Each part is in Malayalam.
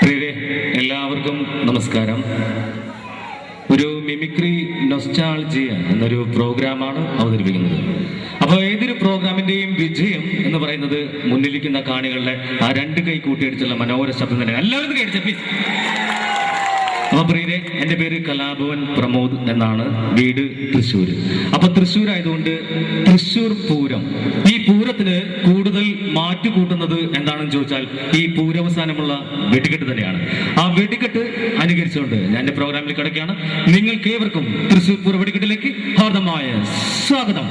പ്രിയരെ, എല്ലാവർക്കും നമസ്കാരം. ഒരു മിമിക്രി നൊസ്റ്റാൾജിയ എന്നൊരു പ്രോഗ്രാമാണ് അവതരിപ്പിക്കുന്നത്. അപ്പോൾ ഏതൊരു പ്രോഗ്രാമിന്റെയും വിജയം എന്ന് പറയുന്നത് മുന്നിലിരിക്കുന്ന കാണികളുടെ ആ രണ്ട് കൈ കൂട്ടിയടിച്ചുള്ള മനോഹര ശബ്ദം തന്നെ. എല്ലാവരും കേട്ടിച്ച പ്ലീസ്. അപ്പൊ പ്രിയരെ, എൻ്റെ പേര് കലാഭവൻ പ്രമോദ് എന്നാണ്, വീട് തൃശ്ശൂർ. അപ്പൊ തൃശ്ശൂർ ആയതുകൊണ്ട് തൃശ്ശൂർ പൂരം, ഈ പൂരത്തിന് കൂടുതൽ മാറ്റുകൂട്ടുന്നത് എന്താണെന്ന് ചോദിച്ചാൽ ഈ പൂരവസാനമുള്ള വെടിക്കെട്ട് തന്നെയാണ്. ആ വെടിക്കെട്ട് അനുകരിച്ചുകൊണ്ട് ഞാൻ എൻ്റെ പ്രോഗ്രാമിൽ കിടക്കുകയാണ്. നിങ്ങൾക്ക് ഏവർക്കും തൃശ്ശൂർ പൂര വെടിക്കെട്ടിലേക്ക് ഹാർദമായ സ്വാഗതം.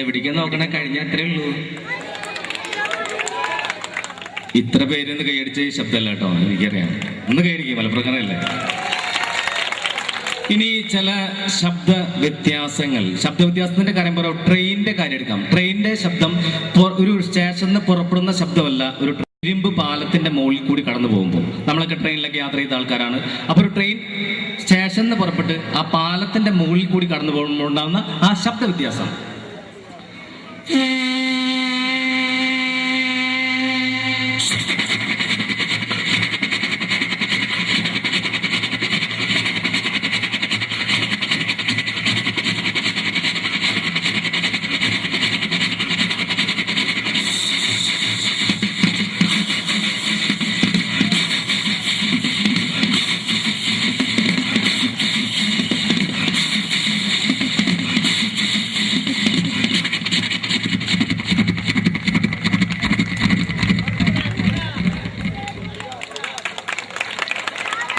എവിടേക്കാ നോക്കണേ? കഴിഞ്ഞ അത്രേ ഉള്ളൂ. ഇത്ര പേരൊന്ന് കൈയടിച്ച ശബ്ദമല്ല കേട്ടോ, എനിക്കറിയാം. ഒന്ന് കൈയടിക്കും, മലപ്രകാരമല്ലേ. ഇനി ചില ശബ്ദ വ്യത്യാസത്തിന്റെ കാര്യം പറയാം. ട്രെയിനിന്റെ കാര്യം എടുക്കാം. ട്രെയിനിന്റെ ശബ്ദം ഒരു സ്റ്റേഷനിൽ നിന്ന് പുറപ്പെടുന്ന ശബ്ദമല്ല, ഒരു ഇരുമ്പ് പാലത്തിന്റെ മുകളിൽ കൂടി കടന്നു പോകുമ്പോൾ. നമ്മളൊക്കെ ട്രെയിനിലൊക്കെ യാത്ര ചെയ്ത ആൾക്കാരാണ്. അപ്പോൾ ഒരു ട്രെയിൻ സ്റ്റേഷനിൽ നിന്ന് പുറപ്പെട്ട് ആ പാലത്തിന്റെ മുകളിൽ കൂടി കടന്നു പോകുമ്പോൾ ഉണ്ടാകുന്ന ആ ശബ്ദ വ്യത്യാസം.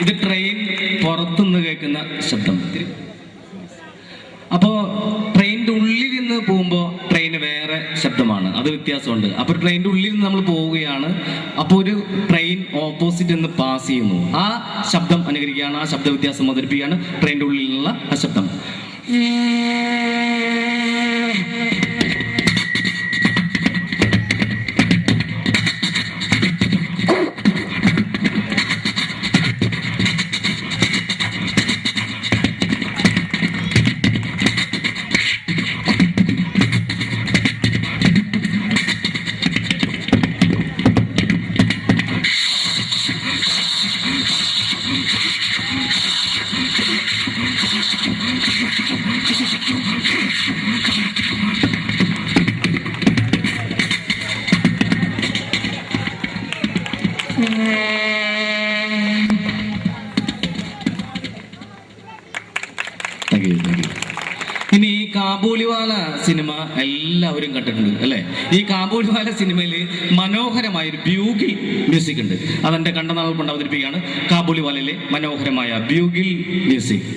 ഇത് ട്രെയിൻ പുറത്തുനിന്ന് കേൾക്കുന്ന ശബ്ദം. അപ്പോൾ ട്രെയിനിന്റെ ഉള്ളിൽ നിന്ന് പോകുമ്പോൾ ട്രെയിന് വേറെ ശബ്ദമാണ്, അത് വ്യത്യാസമുണ്ട്. അപ്പോൾ ട്രെയിനിന്റെ ഉള്ളിൽ നിന്ന് നമ്മൾ പോവുകയാണ്. അപ്പോൾ ഒരു ട്രെയിൻ ഓപ്പോസിറ്റ് നിന്ന് പാസ് ചെയ്യുന്നു, ആ ശബ്ദം അനുകരിക്കുകയാണ്, ആ ശബ്ദ വ്യത്യാസം അവതരിപ്പിക്കുകയാണ് ട്രെയിനിന്റെ ഉള്ളിൽ നിന്നുള്ള ആ ശബ്ദം. ഇനി ഈ കാബൂളിവാല സിനിമ എല്ലാവരും കണ്ടിട്ടുണ്ട് അല്ലെ? ഈ കാബൂളിവാല സിനിമയിൽ മനോഹരമായ ഒരു ബ്യൂഗിൽ മ്യൂസിക് ഉണ്ട്. അതെന്റെ കണ്ട നാൾ കൊണ്ട് അവതരിപ്പിക്കുകയാണ്. കാബൂളിവാലയിലെ മനോഹരമായ ബ്യൂഗിൽ മ്യൂസിക്.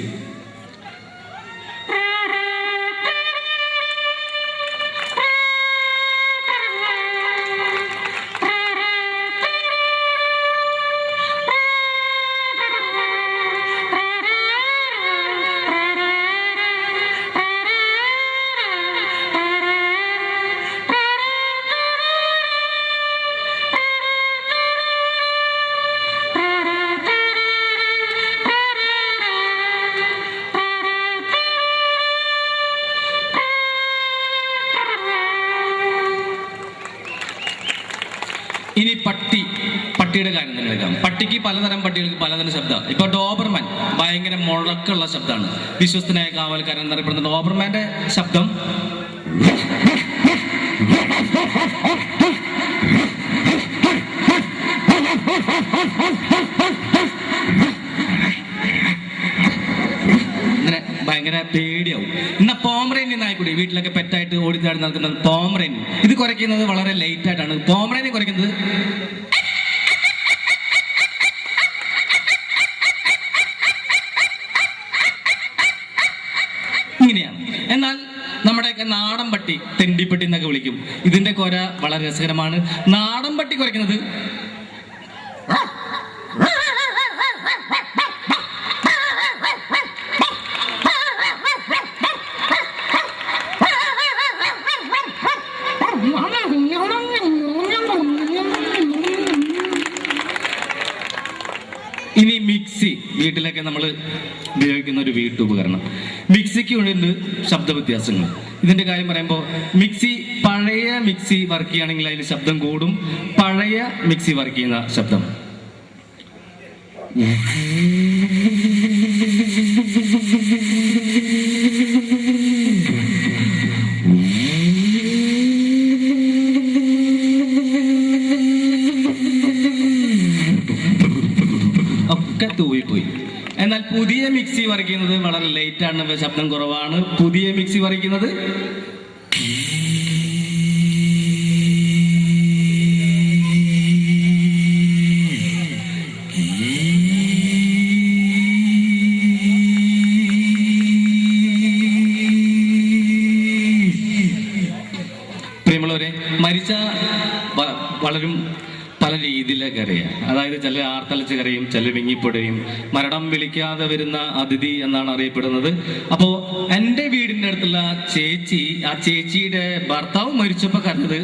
ഇനി പട്ടി പട്ടിയുടെ കാര്യം തന്നെ എടുക്കാം. പട്ടിക്ക് പലതരം പട്ടികൾക്ക് പലതരം ശബ്ദമാണ്. ഇപ്പൊ ഡോബർമാൻ ഭയങ്കര മുഴക്കമുള്ള ശബ്ദമാണ്. വിശ്വസ്തനായ കാവൽക്കാരൻ എന്നറിയപ്പെടുന്ന ഡോബർമാന്റെ ശബ്ദം ഇങ്ങനെ ഭയങ്കര പേടിയാവും. എന്നാ പോമറേനിയൻ നായ്ക്കുട്ടി വീട്ടിലൊക്കെ പെറ്റായിട്ട് ഓടിച്ചാടി നടക്കുന്നത് പോമറേനിയൻ. ഇത് കുറയ്ക്കുന്നത് വളരെ ലേറ്റ് ആയിട്ടാണ്. പോമറേനിയൻ കുറയ്ക്കുന്നത് ഇങ്ങനെയാണ്. എന്നാൽ നമ്മുടെയൊക്കെ നാടൻ പട്ടി തെണ്ടിപ്പട്ടി എന്നൊക്കെ വിളിക്കും. ഇതിന്റെ കൊര വളരെ രസകരമാണ്. നാടൻ പട്ടി കുറയ്ക്കുന്നത് ഇനി മിക്സി വീട്ടിലൊക്കെ നമ്മൾ ഉപയോഗിക്കുന്ന ഒരു വീട്ടുപകരണം. മിക്സിക്ക് ഉണ്ട് ശബ്ദ വ്യത്യാസങ്ങൾ. ഇതിന്റെ കാര്യം പറയുമ്പോൾ മിക്സി പഴയ മിക്സി വർക്ക് ചെയ്യുകയാണെങ്കിൽ അതിന് ശബ്ദം കൂടും. പഴയ മിക്സി വർക്ക് ചെയ്യുന്ന ശബ്ദം ഒക്കെ തൂവിപ്പോയി. എന്നാൽ പുതിയ മിക്സി വരയ്ക്കുന്നത് വളരെ ലേറ്റ് ആണ്, ശബ്ദം കുറവാണ്. പുതിയ മിക്സി വരയ്ക്കുന്നത് പ്രിയമുള്ളവരെ, മരിച്ച വളരും പല രീതിയിലൊക്കെ അറിയാം. അതായത് ചില ആർത്തലച്ച് കരയും, ചില വിങ്ങിപ്പൊടയും. മരണം വിളിക്കാതെ വരുന്ന അതിഥി എന്നാണ് അറിയപ്പെടുന്നത്. അപ്പോ എൻ്റെ വീടിൻ്റെ അടുത്തുള്ള ചേച്ചി, ആ ചേച്ചിയുടെ ഭർത്താവ് മരിച്ചപ്പോ കരഞ്ഞത്,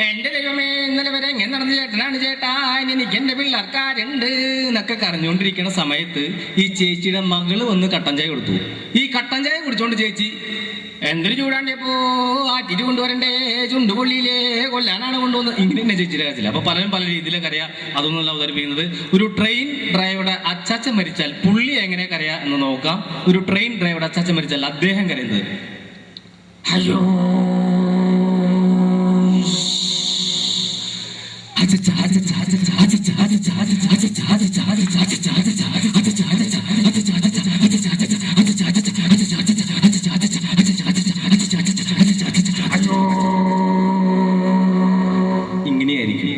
എന്റെ ദൈവമേ ഇന്നലെ വരെ എങ്ങനെ നടന്ന ചേട്ടനാണ് ചേട്ടാ, എനിക്ക് എന്റെ പിള്ളേർക്കാരുണ്ട് എന്നൊക്കെ കരഞ്ഞുകൊണ്ടിരിക്കുന്ന സമയത്ത് ഈ ചേച്ചിയുടെ മകള് വന്ന് കട്ടൻ ചായ കൊടുത്തു. ഈ കട്ടൻ ചായ കുടിച്ചോണ്ട് ചേച്ചി, എന്തൊരു ചൂടാണ്ടിയപ്പോ ആറ്റിട്ട് കൊണ്ടുവരണ്ടേ, ചുണ്ടുപൊള്ളിയിലേ കൊല്ലാനാണ് കൊണ്ടുവന്നത്, ഇങ്ങനെ തന്നെ ചേച്ചിയുടെ കാര്യത്തില്ല. അപ്പൊ പലരും പല രീതിയിലൊക്കെ അറിയാം. അതൊന്നുമല്ല അവതരിപ്പിക്കുന്നത്. ഒരു ട്രെയിൻ ഡ്രൈവറുടെ അച്ചാച്ചൻ മരിച്ചാൽ പുള്ളി എങ്ങനെ കരയാ എന്ന് നോക്കാം. ഒരു ട്രെയിൻ ഡ്രൈവറുടെ അച്ചാച്ചൻ മരിച്ചാൽ അദ്ദേഹം കരയുന്നത് അയ്യോ ഇങ്ങനെയായിരിക്കും.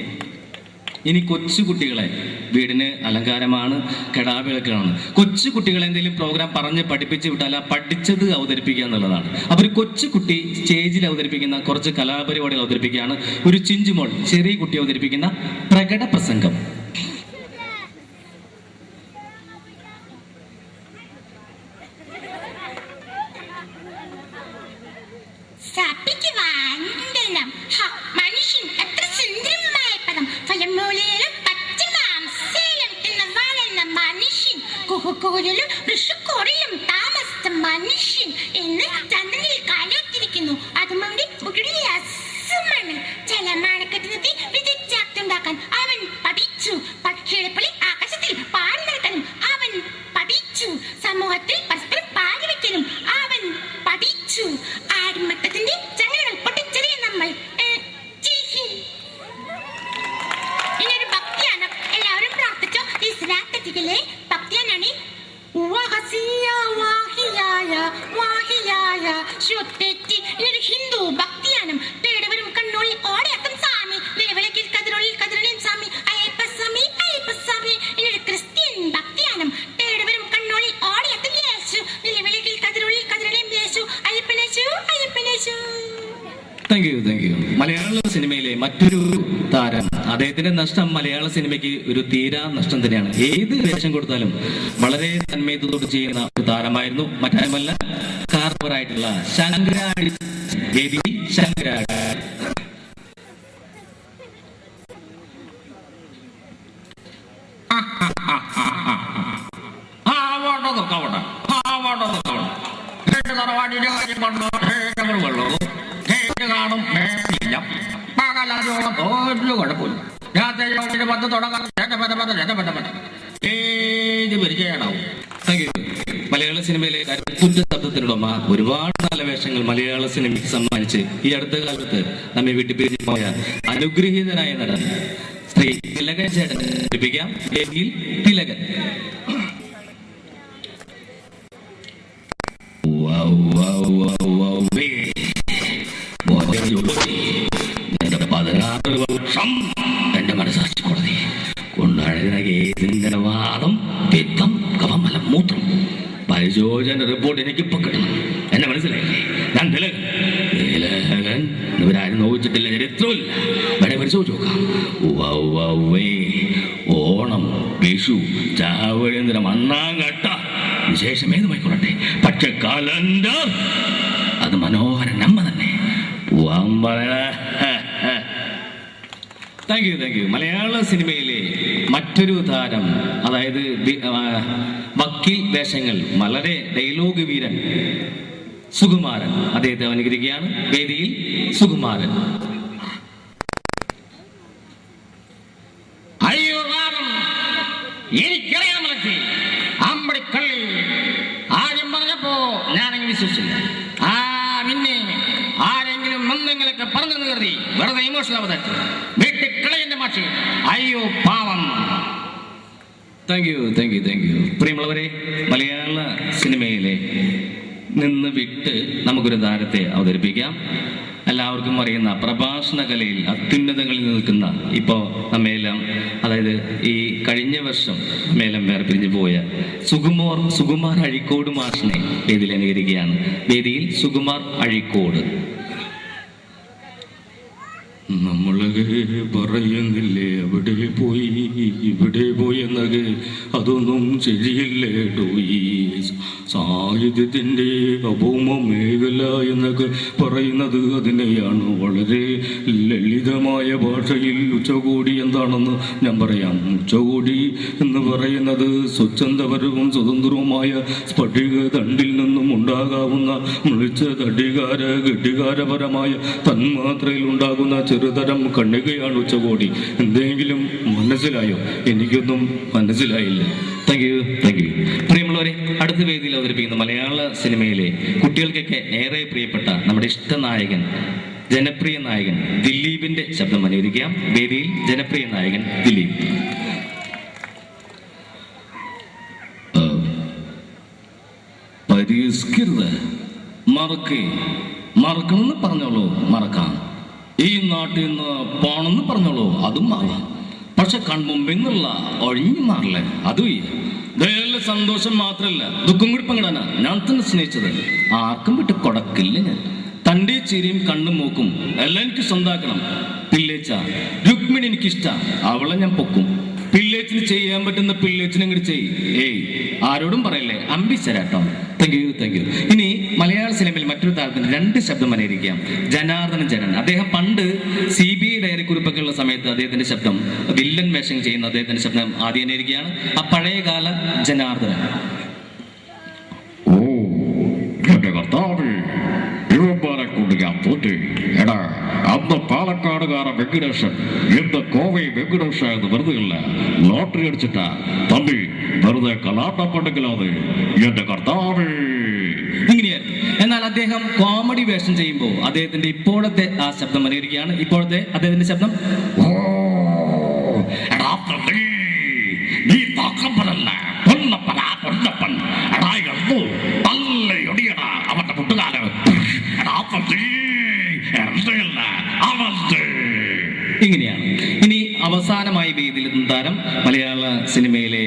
ഇനി കൊച്ചുകുട്ടികളെ വീടിന് അലങ്കാരമാണ്, കെടാവിളക്കാണ്. കൊച്ചുകുട്ടികളെ എന്തെങ്കിലും പ്രോഗ്രാം പറഞ്ഞ് പഠിപ്പിച്ച് വിട്ടാൽ ആ പഠിച്ചത് അവതരിപ്പിക്കുക എന്നുള്ളതാണ്. അപ്പോൾ ഒരു കൊച്ചുകുട്ടി സ്റ്റേജിൽ അവതരിപ്പിക്കുന്ന കുറച്ച് കലാപരിപാടികൾ അവതരിപ്പിക്കുകയാണ്. ഒരു ചിഞ്ചുമോൾ ചെറിയ കുട്ടി അവതരിപ്പിക്കുന്ന പ്രകട പ്രസംഗം. മനുഷ്യൻ എത്ര സുന്ദരമായ പദം, ഫലമൂലയിലും പച്ചമാംസയിലും തിന്ന് വളർന്ന മനുഷ്യൻ, കുഹുകൂരിലും ഋഷുക്കൂറിലും താമസിച്ച മനുഷ്യൻ എന്ന് ചന്ദ്രനിൽ കാലോത്തിരിക്കുന്നു. അതുകൊണ്ട് രസമാണ്. ജലമാണക്കെട്ടിനെത്തി വിദ്യുച്ഛക്തിയുണ്ടാക്കാൻ അവൻ പഠിച്ചു. പക്ഷികളെ പോലെ ആകാശത്തിൽ പാറി നടക്കാനും അവൻ പഠിച്ചു. സമൂഹത്തിൽ പരസ്പരം പാരി വയ്ക്കാനും അവൻ പഠിച്ചു. ആടുമട്ടത്തിന്റെ ചങ്ങലകൾ പൊട്ടിച്ചെറിയ നമ്മൾ ഇനിയൊരു ഭക്തിയാണ്. എല്ലാവരും പ്രാർത്ഥിച്ചോ. ഈ ശ്രാദ്ധത്തിലെ ഭക്തിയാനാണ് ഇതൊരു ഹിന്ദു ഭക്തിയാനം. തേടവരും കണ്ണുള്ളിൽ ഓടയാക്കും സ്വാമി, നിലവിളക്കിൽ കതിരൊള്ളിൽ കതിരണിയും സ്വാമി, അയ്യപ്പസ്വാമി അയ്യപ്പസ്വാമി. ഇതൊരു ക്രിസ്ത്യൻ ഭക്തിയാനം. തേടവരും കണ്ണുള്ളിൽ ഓടയാക്കും യേശു, നിലവിളക്കിൽ കതിരൊള്ളിൽ കതിരണിയും യേശു, അയ്യപ്പനേശു അയ്യപ്പനേശു. Thank you, thank you. മലയാള സിനിമയിലെ മറ്റൊരു താരം, അദ്ദേഹത്തിന്റെ നഷ്ടം മലയാള സിനിമയ്ക്ക് ഒരു തീരാ നഷ്ടം തന്നെയാണ്. ഏത് വേഷം കൊടുത്താലും വളരെ തന്മയത്തോട് ചെയ്യുന്ന ഒരു താരമായിരുന്നു. മറ്റാരുമല്ല, കാർവറായിട്ടുള്ള ശങ്കരാടി ദേവി. ശങ്കരാടി കാണും, ഒരു കുഴപ്പമില്ല. ഏത് പരിചയമാണാവും. Thank you. മലയാള സിനിമയിലെ കരുത്തുറ്റ ശബ്ദത്തിനുടമ ഒരുപാട് നല്ല വേഷങ്ങൾ മലയാള സിനിമയ്ക്ക് സമ്മാനിച്ച് ഈ അടുത്ത കാലത്ത് നമ്മെ വിട്ടുപിരിഞ്ഞു പോയ അനുഗ്രഹീതനായ നടൻ ശ്രീ തിലകൻ ചേട്ടൻ ലഭിക്കാം. തിലകൻ. എന്റെ മനസ്സാക്ഷി കോടതി കൊണ്ടാടിയ വാദം പിത്തം കവമലം മൂത്രം പരിശോധന റിപ്പോർട്ട് എനിക്കിപ്പോ കിട്ടണം. എന്നെ മനസ്സിലായില്ലേ? ഞാൻ തിലകൻ. തിലകൻ ഇവരാരും നോക്കിച്ചിട്ടില്ല, ചരിത്രമില്ല. വേണേ പരിശോധിച്ച് നോക്കാം. ഓണം, വിഷു, ചാവഴേന്ദ്രം, അണ്ണാങ്കട്ട വിശേഷം ഏതുമായിക്കൊള്ളട്ടെ, പക്ഷെ കലണ്ടർ അത് മനോഹര നമ്മ തന്നെ. Thank you, thank you. മലയാള സിനിമയിലെ മറ്റൊരു താരം, അതായത് വക്കീൽ വേഷങ്ങൾ വളരെ ഡയലോഗ് വീരൻ സുകുമാരൻ, അദ്ദേഹത്തെ അനുകരിക്കുകയാണ്. വേദിയിൽ സുകുമാരൻ. അയ്യോ എനിക്കറിയാൻ അമ്പടിക്കള്ളി ആദ്യം പറഞ്ഞപ്പോ ഞാനങ്ങ് വിശ്വസിച്ചില്ല. പിന്നെ ആരെങ്കിലും എന്തെങ്കിലൊക്കെ പറഞ്ഞെന്ന് കരുതി വെറുതെ ഇമോഷണൽ അവതരിച്ചു വീട്ടിൽ കളയുന്ന മാഷി. അയ്യോ പാവം. Thank you, thank you, thank U. പ്രിയമുള്ളവരെ, മലയാള സിനിമയിലെ നിന്ന് വിട്ട് നമുക്കൊരു താരത്തെ അവതരിപ്പിക്കാം. എല്ലാവർക്കും അറിയുന്ന പ്രഭാഷണ കലയിൽ അത്യുന്നതങ്ങളിൽ നിൽക്കുന്ന, ഇപ്പോൾ നമ്മയെല്ലാം, അതായത് ഈ കഴിഞ്ഞ വർഷം നമ്മയെല്ലാം വേർപിരിഞ്ഞു പോയ സുകുമാർ അഴീക്കോട് മാഷിനെ വേദിയിൽ അനുകരിക്കുകയാണ്. വേദിയിൽ സുകുമാർ അഴീക്കോട്. നമ്മളൊക്കെ പറയുന്നില്ലേ അവിടെ പോയി ഇവിടെ പോയി എന്നൊക്കെ, അതൊന്നും ശരിയല്ലേടോ. ഈ സാഹിത്യത്തിൻ്റെ അഭൗമ മേഖല എന്നൊക്കെ പറയുന്നത് അതിനെയാണ്. വളരെ ലളിതമായ ഭാഷയിൽ ഉച്ചകോടി എന്താണെന്ന് ഞാൻ പറയാം. ഉച്ചകോടി എന്ന് പറയുന്നത് സ്വച്ഛന്തപരവും സ്വതന്ത്രവുമായ സ്ഫടിക തണ്ടിൽ നിന്നും ഉണ്ടാകാവുന്ന മിളിച്ച ഘടികാരപരമായ തന്മാത്രയിൽ ഉണ്ടാകുന്ന ചെറുതരം കണ്ണികയാണ് ഉച്ചകോടി. എന്തെങ്കിലും മനസ്സിലായോ? എനിക്കൊന്നും മനസ്സിലായില്ല. Thank you, thank U. പ്രിയമുള്ളവരെ, അടുത്ത വേദിയിൽ അവതരിപ്പിക്കുന്ന മലയാള സിനിമയിലെ കുട്ടികൾക്കൊക്കെ ഏറെ പ്രിയപ്പെട്ട നമ്മുടെ ഇഷ്ടനായകൻ, ജനപ്രിയ നായകൻ ദിലീപിന്റെ ശബ്ദം അനുകരിക്കാം. വേദിയിൽ ജനപ്രിയ നായകൻ ദിലീപ്. പരിഷ്കൃത മറക്കണമെന്ന് പറഞ്ഞോളൂ, മറക്കാം. ഈ നാട്ടിൽ നിന്ന് പോണെന്ന് പറഞ്ഞോളൂ, അതും മാറാം. പക്ഷെ കൺമുമ്പിൽ നിന്നുള്ള ഒഴിഞ്ഞു മാറില്ലേ, അതും ദയല്ല. സന്തോഷം മാത്രമല്ല, ദുഃഖം കൂടി പങ്കിടാനാ ഞാൻ തന്നെ സ്നേഹിച്ചത്. ആർക്കും വിട്ട് കൊടക്കില്ല ഞാൻ. തൻ്റെ ചിരിയും കണ്ണും മൂക്കും എല്ലാം എനിക്ക് സ്വന്താക്കണം. പിള്ളേച്ച രുക്മിണി എനിക്കിഷ്ട, അവളെ ഞാൻ പൊക്കും. പിള്ളേച്ചിന് ചെയ്യാൻ പറ്റുന്ന പിള്ളേച്ചിനെ ഇങ്ങോട്ട് ചെയ്യ്. ആരോടും പറയല്ലേ, അമ്പിച്ചരാട്ടോ. Thank you, thank you. ഇനി മലയാള സിനിമയിൽ മറ്റൊരു താരത്തിന് രണ്ട് ശബ്ദം അനുകരിക്കാം. ജനാർദ്ദനൻ ജനൻ. അദ്ദേഹം പണ്ട് CBI ഡയറി കുറിപ്പൊക്കെയുള്ള സമയത്ത് അദ്ദേഹത്തിന്റെ ശബ്ദം, വില്ലൻ വേഷം ചെയ്യുന്ന അദ്ദേഹത്തിന്റെ ശബ്ദം ആദ്യം അനുകരിക്കുകയാണ്. ആ പഴയകാല ജനാർദ്ദനൻ. ഓ എന്റെ കർത്താവ്, ഇവന്മാരെ കൊണ്ട് ഞാൻ തോറ്റ്. എടാ, അന്ന് പാലക്കാടുകാരൻ വെങ്കടേശൻ ഇന്ന് കോവൈ വെങ്കടേശ എന്ന് വെറുതെ ഇല്ല, ലോട്ടറി അടിച്ചിട്ടാ തമ്പി, വെറുതെ കലാട്ടപ്പെട്ടെങ്കിലാണ്. എന്റെ കർത്താവ്. ഇങ്ങനെയായിരുന്നു. എന്നാൽ അദ്ദേഹം കോമഡി വേഷം ചെയ്യുമ്പോൾ അദ്ദേഹത്തിന്റെ ഇപ്പോഴത്തെ ആ ശബ്ദം അനുകരിക്കുകയാണ്. ഇപ്പോഴത്തെ അദ്ദേഹത്തിന്റെ ശബ്ദം. ഓ എടാ തമ്പി, നീ താക്കപ്പനല്ല, പൊന്നപ്പനാ പൊന്നപ്പൻ. എടാ എള്ളു നല്ല ഒടിയടാ അവന്റെ മുട്ടുകാല. എടാ തമ്പി, എന്തല്ല അവന്റെ. ഇങ്ങനെയാണ്. ഇനി അവസാനമായി വേദിയിലെത്തുന്ന താരം മലയാള സിനിമയിലെ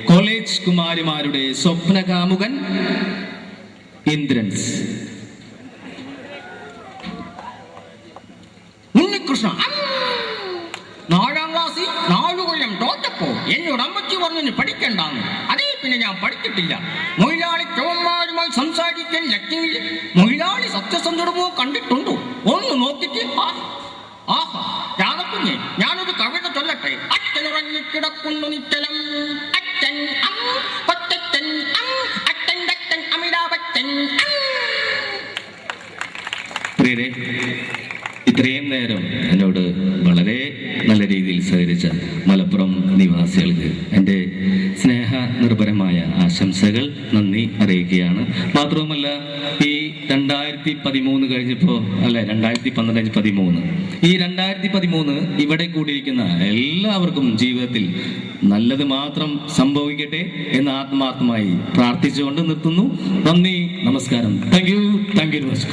കോളേജ് കുമാരിമാരുടെ സ്വപ്നകാമുകൻ ഇന്ദ്രൻസ്. ഉണ്ണികൃഷ്ണ 4ാം ക്ലാസ്സിൽ 4 കൊല്ലം തോറ്റപ്പോ എന്നോട് അമ്മച്ചി പറഞ്ഞു പഠിക്കണ്ടാന്ന്. അതേ പിന്നെ ഞാൻ പഠിച്ചിട്ടില്ല. മൊയിലാളി ചവന്മാരുമായി സംസാരിക്കാൻ ലക്ഷ്മിയിൽ മൊയിലാളി സത്യസന്ധമോ കണ്ടിട്ടുണ്ടോ? ഒന്ന് നോക്കിട്ട് ആഹാ രാധക്കുഞ്ഞെ, ഞാനൊരു കവിത ചൊല്ലട്ടെ. അച്ഛനുറങ്ങിക്കിടക്കുന്നു നിശ്ചലം, അച്ഛൻ കൊച്ചച്ഛൻ അച്ഛൻ അച്ഛൻ അമിതാഭച്ചൻ. പ്രിയരെ, ഇത്രയും നേരം എന്നോട് വളരെ നല്ല രീതിയിൽ സഹകരിച്ച മലപ്പുറം നിവാസികൾക്ക് എൻ്റെ സ്നേഹ നിർഭരമായ ആശംസകൾ നന്ദി അറിയിക്കുകയാണ്. മാത്രവുമല്ല, ഈ 2013 കഴിഞ്ഞപ്പോൾ അല്ല 2012-13 ഈ 2013 ഇവിടെ കൂടിയിരിക്കുന്ന എല്ലാവർക്കും ജീവിതത്തിൽ നല്ലത് മാത്രം സംഭവിക്കട്ടെ എന്ന് ആത്മാർത്ഥമായി പ്രാർത്ഥിച്ചുകൊണ്ട് നിർത്തുന്നു. നന്ദി, നമസ്കാരം. Thank you very much.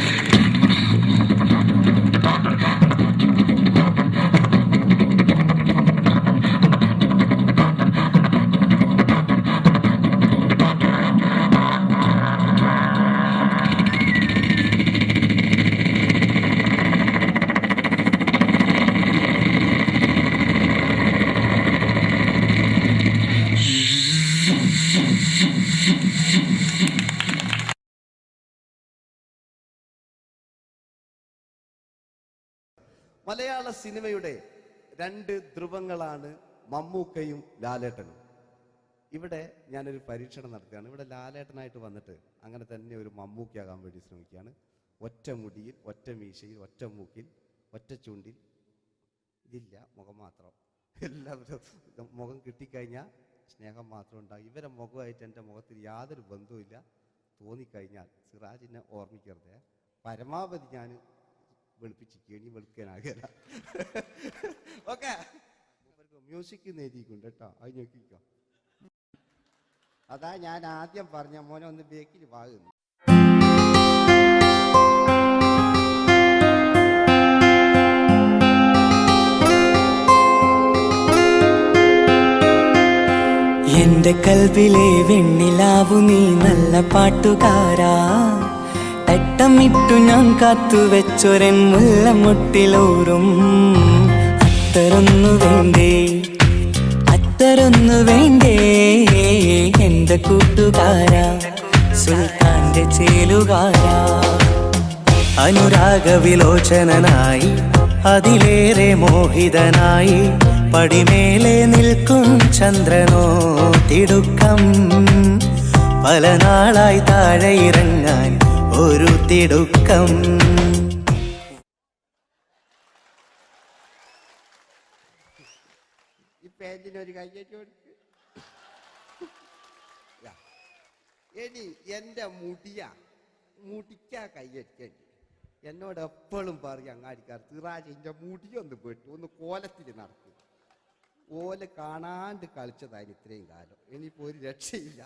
മലയാള സിനിമയുടെ രണ്ട് ധ്രുവങ്ങളാണ് മമ്മൂക്കയും ലാലേട്ടനും. ഇവിടെ ഞാനൊരു പരീക്ഷണം നടത്തുകയാണ്. ഇവിടെ ലാലേട്ടനായിട്ട് വന്നിട്ട് അങ്ങനെ തന്നെ ഒരു മമ്മൂക്കയാകാൻ വേണ്ടി ശ്രമിക്കുകയാണ്. ഒറ്റ മുടിയിൽ, ഒറ്റ മീശയിൽ, ഒറ്റ മൂക്കിൽ, ഒറ്റ ചൂണ്ടിൽ, ഇതില്ല, മുഖം മാത്രം. എല്ലാവരും മുഖം കിട്ടിക്കഴിഞ്ഞാൽ സ്നേഹം മാത്രം ഉണ്ടാകും. ഇവരെ മുഖമായിട്ട് എൻ്റെ മുഖത്തിൽ യാതൊരു ബന്ധവുമില്ല. തോന്നിക്കഴിഞ്ഞാൽ സിറാജിനെ ഓർമ്മിക്കരുത്. പരമാവധി ഞാൻ വെളുപ്പിച്ചിരിക്കുക, ഇനി വെളുക്കാനാകില്ല. ഓക്കെ, മ്യൂസിക് നേടിയിട്ടുണ്ട് കേട്ടോ, അത് നോക്കിക്കോ. അതാ ഞാൻ ആദ്യം പറഞ്ഞ മോനെ ഒന്ന് ബേക്കിൽ വാങ്ങുന്നു. എന്റെ കൽവിലെ വെണ്ണിലാവു നീ നല്ല പാട്ടുകാരാ, തട്ടമിട്ടു ഞാൻ കാത്തു വെച്ചൊരൻ മുല്ലമുട്ടിലോറും. അത്തരൊന്നു വേണ്ടേ, അത്തരൊന്നു വേണ്ടേ എന്റെ കൂട്ടുകാരാ, സുൽത്താന്റെ ചേലുകാരാ. അനുരാഗവിലോചനായി അതിലേറെ മോഹിതനായി പടിമേലെ നിൽക്കും ചന്ദ്രനോ തിടുക്കം. പല നാളായി താഴെ ഇറങ്ങാൻ ഒരു തിടുക്കം. ഈ പേജിനൊരു കയ്യേറ്റ് കൊടുക്ക്. എടി എൻ്റെ മുടിക്കാ കയ്യേറ്റേണ്ടി. എന്നോട് എപ്പോഴും പറയും അങ്ങാടിക്കാർ, സിറാജ് എൻ്റെ മുടിയൊന്ന് പെട്ടു, ഒന്ന് കോലത്തിൽ നടക്കും. ഓല് കാണാണ്ട് കളിച്ചതായിരുന്നു ഇത്രയും കാലം. ഇനിയിപ്പോൾ ഒരു രക്ഷയില്ല.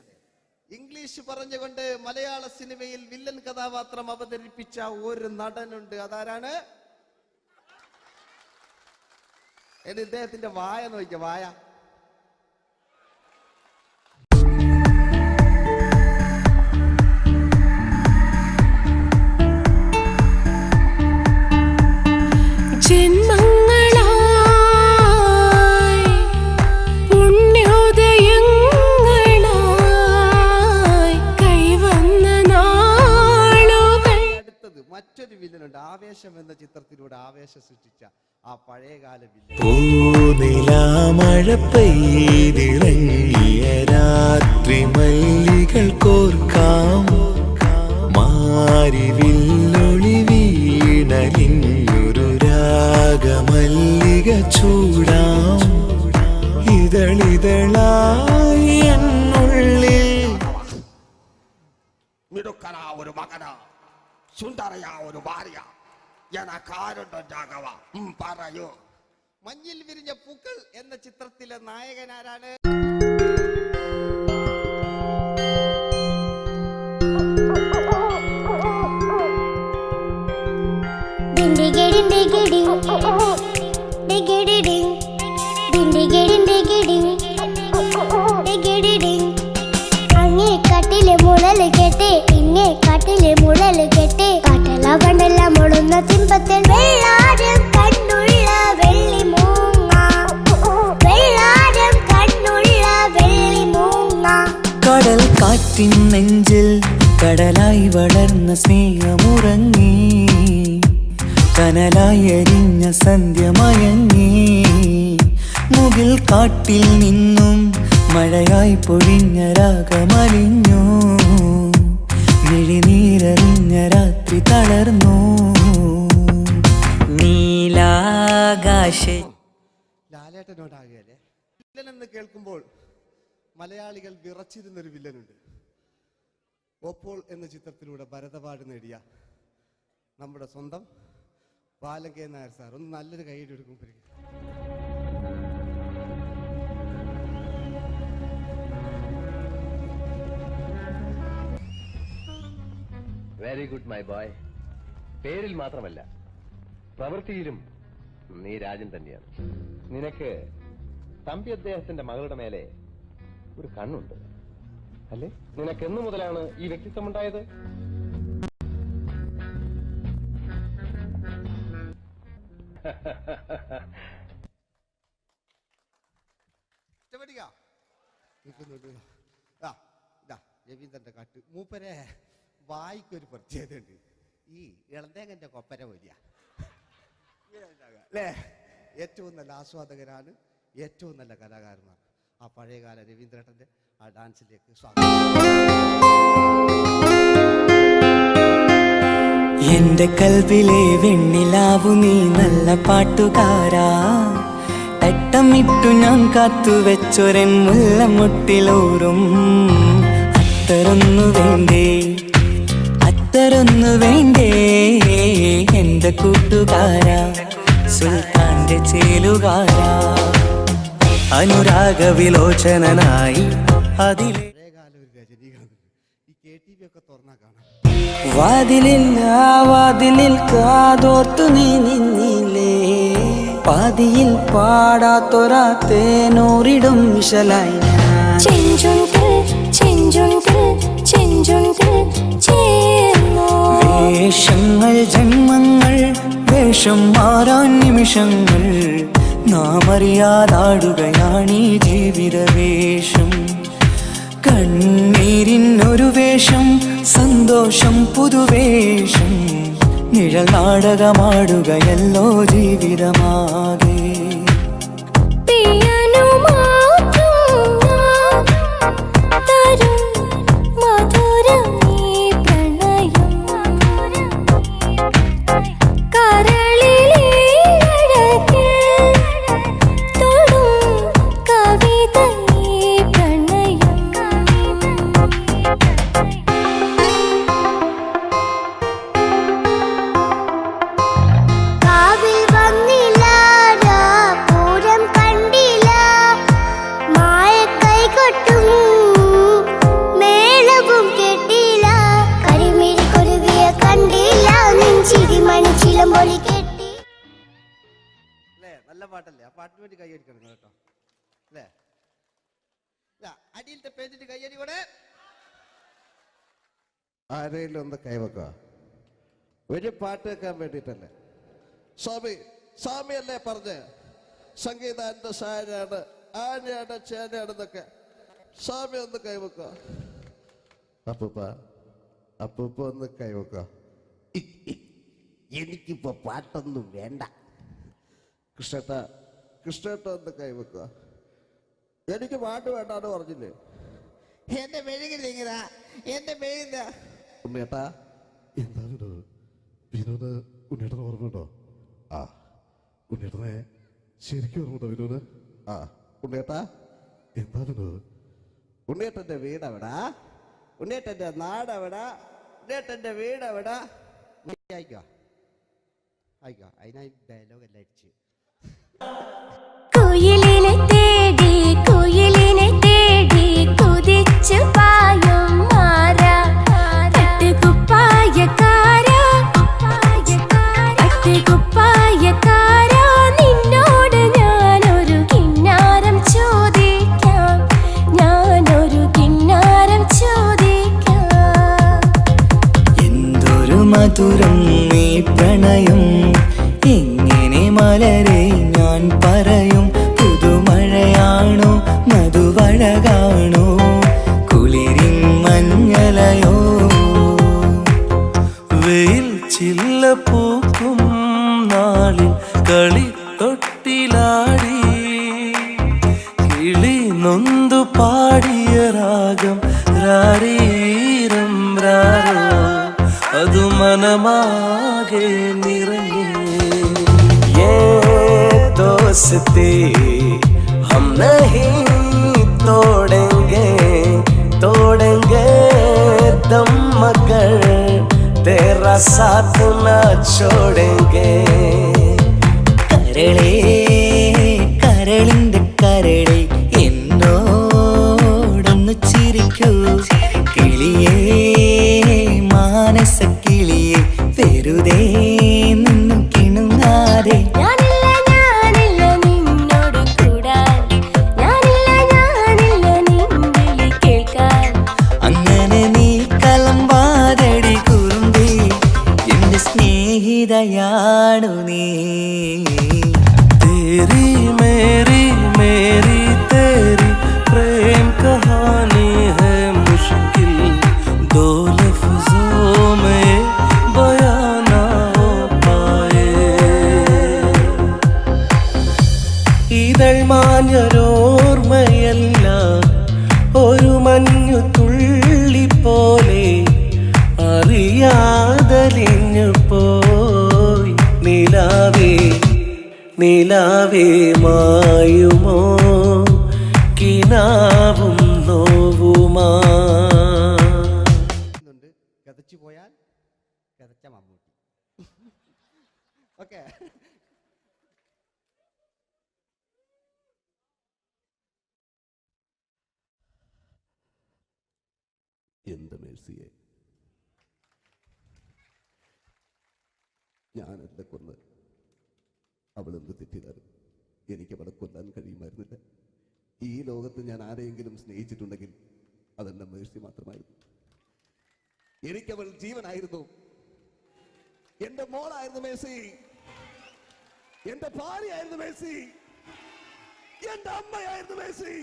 ഇംഗ്ലീഷ് പറഞ്ഞുകൊണ്ട് മലയാള സിനിമയിൽ വില്ലൻ കഥാപാത്രം അവതരിപ്പിച്ച ഒരു നടനുണ്ട്. അതാരാണ്? ഇദ്ദേഹത്തിന്റെ വായ നോക്കിയ വായ. മറ്റൊരു വില്ലനുണ്ട്. ആവേശം എന്ന ചിത്രത്തിലൂടെ ആവേശം സൃഷ്ടിച്ച ആ പഴയകാല വില്ലൻ. മഴ പെയ്തിറങ്ങിയ രാത്രി മല്ലികൾ കോർക്കാം, മാരിവില്ലൊളി വീണലിഞ്ഞൊരു രാഗമല്ലിക ചൂടാം. ഇതളിതളായി എന്നുള്ളിൽ മിടുക്കനാ ഒരു മകനാ, സുന്ദരയാ ഒരു ഭാര്യ, എനക്കാരുണ്ടോ രാഘവ, പറയൂ. മഞ്ഞിൽ വിരിഞ്ഞ പൂക്കൾ എന്ന ചിത്രത്തിലെ നായകനാരാണ്? അങ്ങേ കാട്ടിലെ മുഴല് കേട്ടേ, ഇങ്ങേ കാട്ടിലെ മുഴല് കേട്ടേ, കാട്ടല കണ്ടല്ല മുളുന്ന സിംഹത്തിൽ വെള്ളാരം കണ്ണുള്ള വെള്ളിമൂങ്ങ, വെള്ളാരം കണ്ണുള്ള വെള്ളിമൂങ്ങ. കടൽ കാറ്റിൻ നെഞ്ചിൽ കടലായി വളർന്ന സ്നേഹമുറങ്ങി, കനലായി എരിഞ്ഞ സന്ധ്യ മയങ്ങി. മുകിൽ കാട്ടിൽ നിന്നും മഴയായി പൊഴിഞ്ഞ രാഗമലിഞ്ഞു, മിഴിനീരറിഞ്ഞ രാത്രി തളർന്നു. നീലാകാശ ലാലേട്ടനോടാകുകയല്ലേ. വില്ലൻ എന്ന് കേൾക്കുമ്പോൾ മലയാളികൾ വിറച്ചിരുന്നൊരു വില്ലനുണ്ട്. ഓപ്പോൾ എന്ന ചിത്രത്തിലൂടെ ഭരതപാട് നേടിയ നമ്മുടെ സ്വന്തം ബാലൻ കെ നായർ സാർ. ഒന്ന് നല്ലൊരു കൈയ്യടി എടുക്കുമ്പോൾ വെരി ഗുഡ് മൈ ബോയ്. പേരിൽ മാത്രമല്ല പ്രവൃത്തിയിലും നീ രാജൻ തന്നെയാണ്. നിനക്ക് തമ്പി അദ്ദേഹത്തിന്റെ മകളുടെ മേലെ ഒരു കണ്ണുണ്ട് അല്ലേ? നിനക്ക് എന്നു മുതലാണ് ഈ വ്യക്തിത്വം ഉണ്ടായത്? രവീന്ദ്രന്റെ കാട്ട് മൂപ്പരെ വായിക്കൊരു പ്രത്യേകതയുണ്ട്. ഈ ഇളന്തേങ്ങന്റെ കൊപ്പര വലിയ അല്ലേ? ഏറ്റവും നല്ല ആസ്വാദകരാണ്, ഏറ്റവും നല്ല കലാകാരന്മാർ. ആ പഴയകാല രവീന്ദ്രേട്ടന്റെ ആ ഡാൻസിലേക്ക് സ്വാഗതം. എന്റെ കൽവിലെ വെണ്ണിലാവു നീ നല്ല പാട്ടുകാരാ. തട്ടമിട്ടു ഞാൻ കാത്തു വെച്ചൊരൻ മുല്ലമുട്ടിലോറും അത്തരൊന്നു വേണ്ടേ, അത്തരൊന്നു വേണ്ടേ എന്റെ കൂട്ടുകാരാ, സുൽത്താന്റെ ചേലുകാരാ. അനുരാഗവിലോചനായി അതിലെ പഴയകാല ഒരു രജനീകാന്ത്. ഈ KTV ഒക്കെ തുറന്നാ കാണാം. വാതിലിൽ ആ വാതിലിൽ കാതോർത്തു നീ നിന്നില്ലേ, പാതിയിൽ പാടാത്തൊരാ തേനൂറിടും വിശലായി വേഷങ്ങൾ ജന്മങ്ങൾ വേഷം മാറാൻ നിമിഷങ്ങൾ നാം അറിയാതാടുകയാണീ ജീവിതവേഷം. കണ്ണീരിനൊരു വേഷം സന്തോഷം പുതുവേഷം നിഴൽ നാടകമാടുകയല്ലോ ജീവിതമാകെ. നല്ല പാട്ടല്ലേ? ആ പാട്ടിന് വേണ്ടി കൈയടിക്കണം കേട്ടോ അല്ലേ? അടിയിലത്തെ പേജിട്ട് കൈയടി കൂടെ ആരെങ്കിലും ഒന്ന് കൈവക്കുക. ഒരു പാട്ട് വെക്കാൻ വേണ്ടിട്ടല്ലേ? സ്വാമി അല്ലേ പറഞ്ഞ് സംഗീതം എന്റെ സാരാണ്, ആനയാണ് ചേനയാണെന്നൊക്കെ. സ്വാമി ഒന്ന് കൈവക്കുക. അപ്പൂപ്പ ഒന്ന് കൈവക്കുക. എനിക്കിപ്പോ പാട്ടൊന്നും വേണ്ട. കൃഷ്ണേട്ട ഒന്ന് കൈവെക്കുക. എനിക്ക് പാട്ട് വേണ്ടാന്ന് പറഞ്ഞില്ലേ? എന്റെ മെഴുകില്ല, എന്റെ മെഴുകില്ല. ഉണ്ണേട്ടാ എന്താ വിനോദ്? ഉണ്ണേട്ടന് ഓർമ്മയുണ്ടോ? ആ ഉണ്ണേട്ടനെ ശരിക്കും ഓർമ്മയുണ്ടോ വിനോദ്? ആ ഉണ്ണേട്ടാ എന്താ വിനോദ്? ഉണ്ണേട്ടന്റെ വീട് എവിടാ? ഉണ്ണേട്ടന്റെ നാട് എവിടാ? ഉണ്ണേട്ടന്റെ വീട് എവിടാ? ആയിക്കോ അതിനായി ഡയലോഗ് എല്ലാം അടിച്ച്. കുയിലിനെ തേടി കുതിച്ചു പായും മാറാ, പട്ടുകുപ്പായക്കാരാ, നിന്നോട് ഞാനൊരു കിന്നാരം ചോദിക്കാം, എന്തൊരു മധുരം നീ പ്രണയം, എങ്ങനെ മലരെ ഞാൻ പറയും. പുതുമഴയാണോ മധുവഴകാണോ കുളിരിൻ മഞ്ഞലയോ? വെയിൽ ചില്ല പൂക്കും നാളിൽ കളി തൊട്ടിലാടി കിളി നൊന്തു പാടിയ രാഗം രാരീരം രാരോ, അതു മനമാകെ നിറഞ്ഞേ. दोस्ती हम नहीं तोड़ेंगे तोड़ेंगे दम मगर तेरा साथ न छोड़ेंगे കരളേ കരളിന്റെ കരളേ എന്നോടൊന്ന് ചിരിക്കൂ കിളിയേ മാനസ കിളിയേ വെറുതെ നിന്നു കിണുങ്ങാതെ ഞാനില്ല നിന്നോട് കൂടാൻ ഞാനില്ല നിൻ വിളി കേൾക്കാൻ അങ്ങനെ നീ കലമ്പാതടി കുറുമ്പി എന്റെ സ്നേഹിതയാണു നീ तेरी मेरी मेरी तेरी प्रेम कहानी है मुश्किल दो लफ्जों में बयां ना हो पाए ഇതൾ മാഞ്ഞൊരോർമ്മയല്ല ഒരു മഞ്ഞു തുള്ളി പോലെ അറിയാതലിഞ്ഞു പോയി നിലാവേ നിലാവേ മായുമോ കിനാവും നോവുമാ കഥച്ചു പോയാൽ കഥച്ച മമ്മൂട്ടി. ഓക്കെ, എന്ത് മേഴ്സിയെ, ഞാനല്ല കൊന്ന്, അവളെന്ത് തെറ്റിയതാണ്. എനിക്ക് അവളെ കൊല്ലാൻ കഴിയുമായിരുന്നില്ല. ഈ ലോകത്ത് ഞാൻ ആരെയെങ്കിലും സ്നേഹിച്ചിട്ടുണ്ടെങ്കിൽ അതെന്റെ മേഴ്സി മാത്രമായിരുന്നു. എനിക്കവൾ ജീവനായിരുന്നു, എന്റെ മോളായിരുന്നു മേഴ്സി, എന്റെ ഭാര്യയായിരുന്നു മേഴ്സി, എന്റെ അമ്മയായിരുന്നു മേഴ്സി.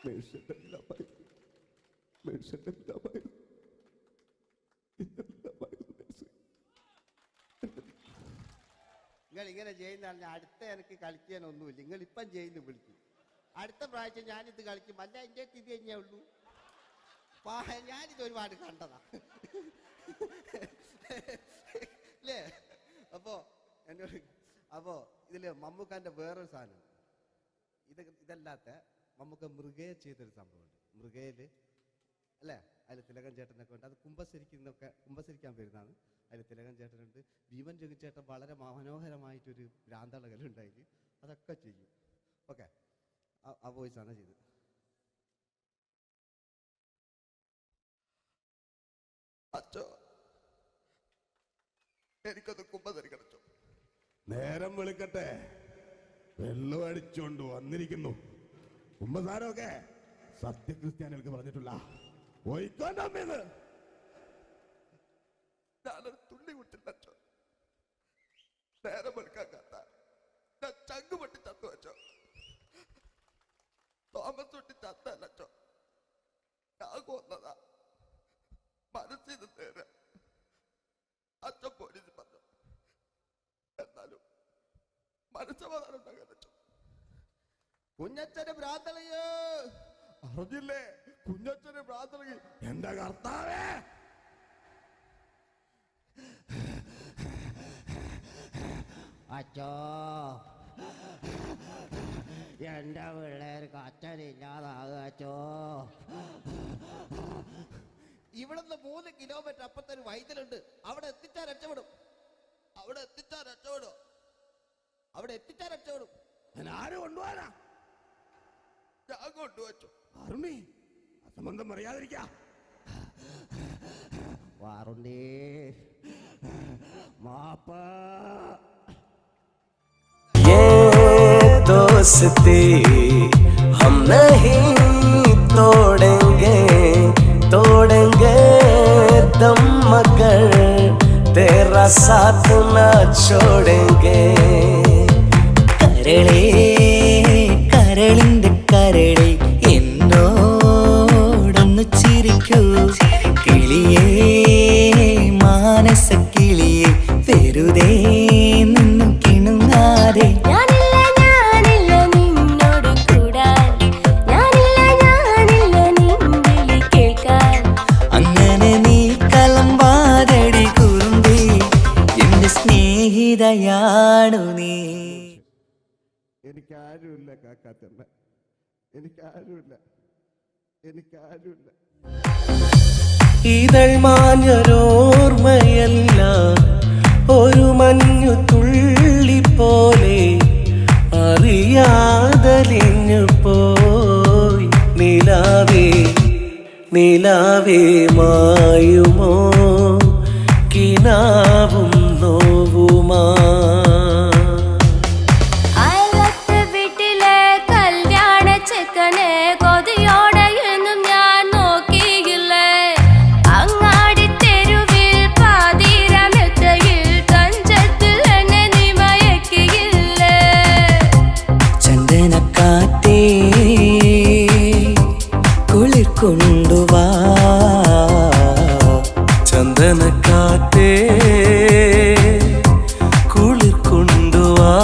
മേഴ്സിയുടെ എല്ലാമായിരുന്നു, മേഴ്സിയുടെ എല്ലാമായിരുന്നു, എല്ലാമായിരുന്നു മേഴ്സി. നിങ്ങൾ ഇങ്ങനെ ചെയ്യുന്ന അടുത്ത എനിക്ക് കളിക്കാനൊന്നുമില്ല. നിങ്ങൾ ഇപ്പം ചെയ്യുന്നു വിളിക്കും, അടുത്ത പ്രാവശ്യം ഞാനിത് കളിക്കും. അല്ല, എൻ്റെ ഇത് തന്നെയേ ഉള്ളൂ. ഞാനിത് ഒരുപാട് കണ്ടതാ അല്ലേ? അപ്പോ ഇതില് മമ്മൂക്കാന്റെ വേറൊരു സാധനം, ഇതല്ലാത്ത മമ്മൂക്ക മൃഗയെ ചെയ്തൊരു സംഭവമുണ്ട്. മൃഗയില് അല്ലേ, അതിൽ തിലകൻ ചേട്ടനൊക്കെ ഉണ്ട്. അത് കുമ്പസരിക്കാൻ വരുന്നതാണ്. അതിൽ തിലകൻ ചേട്ടനുണ്ട്, ഭീമൻ ജഗിച്ചേട്ടൻ വളരെ മനോഹരമായിട്ടൊരു ഭ്രാന്തളകലുണ്ടായി. അതൊക്കെ ചെയ്യും. ഓക്കെ, ആ വോയിസാണ് ചെയ്തത്. അച്ചോ, എനിക്കൊന്ന് കുമ്പസരിക്കണം. നേരം വിളിക്കട്ടെ, വെള്ളം അടിച്ചോണ്ട് വന്നിരിക്കുന്നു. കുമ്പസാരമൊക്കെ സത്യക്രിസ്ത്യാനികൾക്ക് പറഞ്ഞിട്ടുള്ള ഒയ്ക്കോണ്ടമ്മേന്ന് ഞാനൊരു തുള്ളി വിട്ടില്ല. നേരം വെളുക്കാൻ കത്ത ഞാൻ ചങ്ക് പൊട്ടി ചത്തു വെച്ചോ. തോമസ് തൊട്ടി ചത്തല്ലോ, ഞാൻ കൊന്നതാ. മനസ്സിന് നേരെ അച്ഛൻ പോലീസ് പറഞ്ഞു. എന്നാലും മനസ്സമാധാനം ഉണ്ടാകാൻ കുഞ്ഞച്ഛന് ഭ്രാന്തളയോ അറിഞ്ഞില്ലേ? കുഞ്ഞച്ഛന് ഭ്രാന്തളകി. എന്റെ കർത്താവേ, അച്ചോ, എന്റെ പിള്ളേർക്ക് അച്ഛനില്ലാതാകച്ചോ. ഇവിടുന്ന് 3 കിലോമീറ്റർ അപ്പുറത്തൊരു വൈദ്യുണ്ട്. അവിടെ എത്തിച്ചാൽ രക്ഷപ്പെടും. ഞാൻ ആരും കൊണ്ടുപോകാനാ? ഞാൻ കൊണ്ടുവച്ചു. അരുണി, അസംബന്ധം പറയാതിരിക്കാ. വാറുണ്ണി, മാപ്പ. ये दोस्ती हम नहीं तोड़ेंगे तोड़ेंगे दम मगर तेरा साथ न छोड़ेंगे കരളേ കരളിന്റെ കരളേ എന്നോടൊന്ന് ചിരിക്കൂ കിളിയേ മാനസ കിളിയേ വെറുതെ നിന്നു കിണുങ്ങാതെ ഞാനില്ല നിന്നോട് കൂടാൻ ഞാനില്ല നിൻ വിളി കേൾക്കാൻ അങ്ങനെ നീ കലമ്പാതടി കുറുമ്പി എന്റെ സ്നേഹിതയാണു നീ. എനിക്കാരുമില്ല കാക്കാച്ചമ്മ, എനിക്കാരുമില്ല. ഇതൾ മാഞ്ഞൊരോർമ്മയല്ല, ഒരു മഞ്ഞു തുള്ളി പോലെ അറിയാതലിഞ്ഞു പോയി. നിലാവേ നിലാവേ മായുമോ കിനാവും നോവുമാ. അയലത്തെ വീട്ടിലെ കല്യാണ ചെക്കനെ കൊതിയോടെ എന്നും ഞാൻ നോക്കിയില്ലേ. അങ്ങാടി തെരുവിൽ പാതിരമെത്തയിൽ തഞ്ചത്തിൽ എന്നെ നീ മയക്കിയില്ലേ. ചന്ദനക്കാറ്റേ കുളിർ കൊണ്ടുവാ, ചന്ദനക്കാറ്റേ കുളിർ കൊണ്ടുവാ.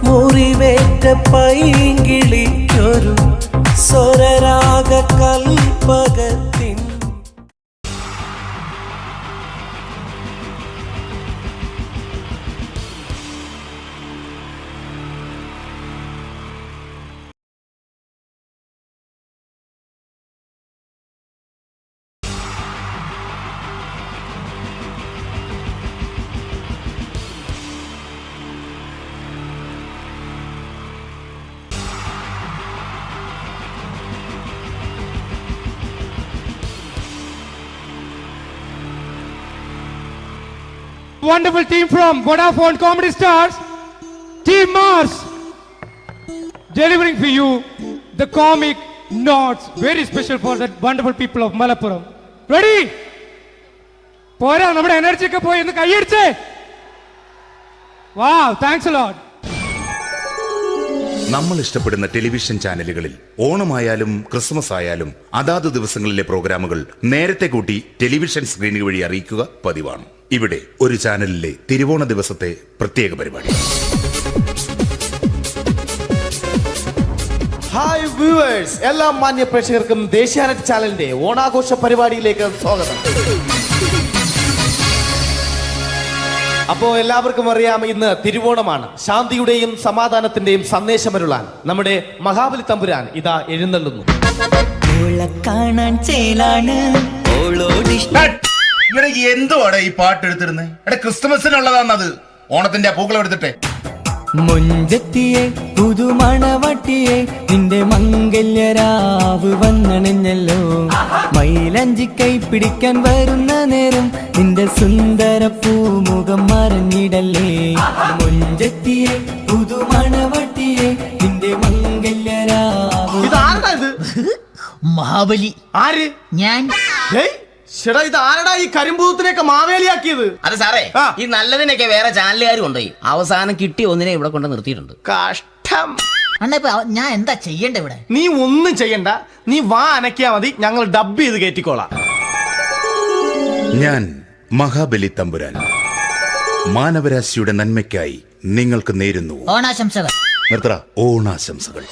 മുറിവേറ്റ പൈങ്കിളിക്കൊരു സ്വരരാഗ കൽപ്പകത്തിൻ. Wonderful team from Vodafone Comedy Stars, Team Mars, delivering for you the comic notes, very special for the wonderful people of Malappuram. Ready? പോരാ, നമ്മുടെ എനർജി ഒക്കെ പോയി ഒന്ന് കൈയടിച്ചേ. Wow, thanks a lot. നമ്മൾ ഇഷ്ടപ്പെടുന്ന ടെലിവിഷൻ ചാനലുകളിൽ ഓണമായാലും ക്രിസ്മസ് ആയാലും അതാത് ദിവസങ്ങളിലെ പ്രോഗ്രാമുകൾ നേരത്തെ കൂട്ടി ടെലിവിഷൻ സ്ക്രീനുകൾ വഴി അറിയിക്കുക പതിവാണ്. ഇവിടെ ഒരു ചാനലിലെ തിരുവോണ ദിവസത്തെ പ്രത്യേക പരിപാടി. ഹായ് വ്യൂവേഴ്സ്, എല്ലാ മാന്യ പ്രേക്ഷകർക്കും ദേശീയാനെറ്റ് ചാനലിന്റെ ഓണാഘോഷ പരിപാടിയിലേക്ക് സ്വാഗതം. അപ്പോ എല്ലാവർക്കും അറിയാം, ഇന്ന് തിരുവോണമാണ്. ശാന്തിയുടെയും സമാധാനത്തിന്റെയും സന്ദേശമരുളാൻ നമ്മുടെ മഹാബലി തമ്പുരാൻ ഇതാ എഴുന്നള്ളുന്നു. കാണാൻ ചേലാണ് എന്തുവാടാ ഈ പാട്ട് എടുത്തിരുന്നേ? എടാ, ക്രിസ്തുമസിനുള്ളതാണത്. ഓണത്തിന്റെ പൂക്കളം എടുത്തിട്ടെ. മുഞ്ചത്തിയെ പുതുമണവട്ടിയെ നിന്റെ മംഗല്യരാവ് വന്നണിഞ്ഞല്ലോ. മൈലഞ്ചി കൈ പിടിക്കാൻ വരുന്ന നേരം നിന്റെ സുന്ദര പൂമുഖം മറഞ്ഞിടല്ലേ. മുഞ്ചത്തിയെ പുതുമണവട്ടിയെ നിന്റെ മംഗല്യരാവ്. മഹാബലി ആര്? ഞാൻ. ചേട്ടാ, ഇത് ആരടാ ഈ കരിമ്പൂത്തിനെയൊക്കെ മാവേലിയാക്കിയത്? അതെ സാറേ, ഈ നല്ലതിനൊക്കെ വേറെ ചാനലുകാർ കൊണ്ടുപോയി അവസാനം കിട്ടി ഒന്നിനെ ഇവിടെ കൊണ്ട് നിർത്തിയിട്ടുണ്ട്. കഷ്ടം. ഞാൻ എന്താ ചെയ്യണ്ട ഇവിടെ? നീ ഒന്നും ചെയ്യണ്ട, നീ വാ അനക്കിയാ മതി, ഞങ്ങൾ ഡബ് ചെയ്ത് കയറ്റിക്കോളാം. ഞാൻ മഹാബലി തമ്പുരാൻ മാനവരാശിയുടെ നന്മയ്ക്കായി നിങ്ങൾക്ക് നേരുന്നു ഓണാശംസകൾ. നിർത്തറ, ഓണാശംസകൾ.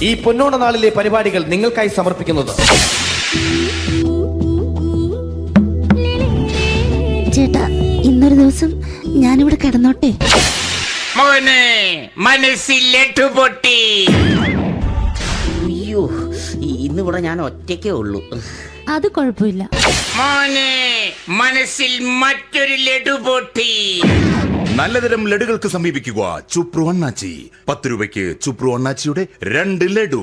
ഈ പൊന്നോണ നാളിലെ പരിപാടികൾ നിങ്ങൾക്കായി സമർപ്പിക്കുന്നത് ചേട്ടാ, ഇന്നൊരു ദിവസം ഞാനിവിടെ കിടന്നോട്ടെ. മോനെ മനസ്സിലെട്ടു പൊട്ടി. അയ്യോ, ഇന്നിവിടെ ഞാൻ ഒറ്റയ്ക്കേ ഉള്ളൂ. അത് കുഴപ്പമില്ല. മോനെ മനസ്സിൽ മറ്റൊരു ലഡു പൊട്ടി. നല്ലതരം ലഡുകൾക്ക് സമീപിക്കുക ചുപ്രു അണ്ണാച്ചി. 10 രൂപയ്ക്ക് ചുപ്രു അണ്ണാച്ചിയുടെ 2 ലഡു.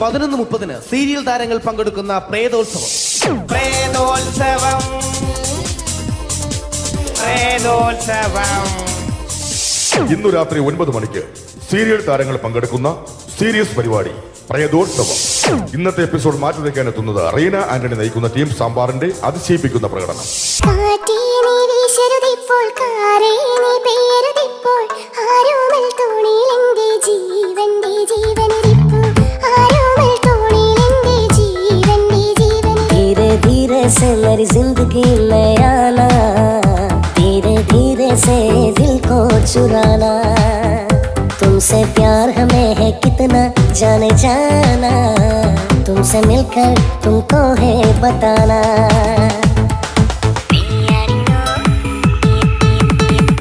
പതിനൊന്ന് 30 സീരിയൽ താരങ്ങൾ പങ്കെടുക്കുന്ന പ്രേതോത്സവം. ഇന്നു രാത്രി 9 മണിക്ക് സീരിയൽ താരങ്ങൾ പങ്കെടുക്കുന്ന സീരിയസ് പരിപാടി പ്രേതോത്സവം. ഇന്നത്തെ എപ്പിസോഡ് മാറ്റി വയ്ക്കാൻ എത്തുന്നത് റീന ആന്റണി നയിക്കുന്ന ടീം സാമ്പാറിന്റെ അതിശയിപ്പിക്കുന്ന പ്രകടനം. जिंदगी में आना, धीरे धीरे से दिल को चुराना, तुमसे प्यार हमें है कितना जाने जाना, तुमसे मिलकर तुमको है बताना.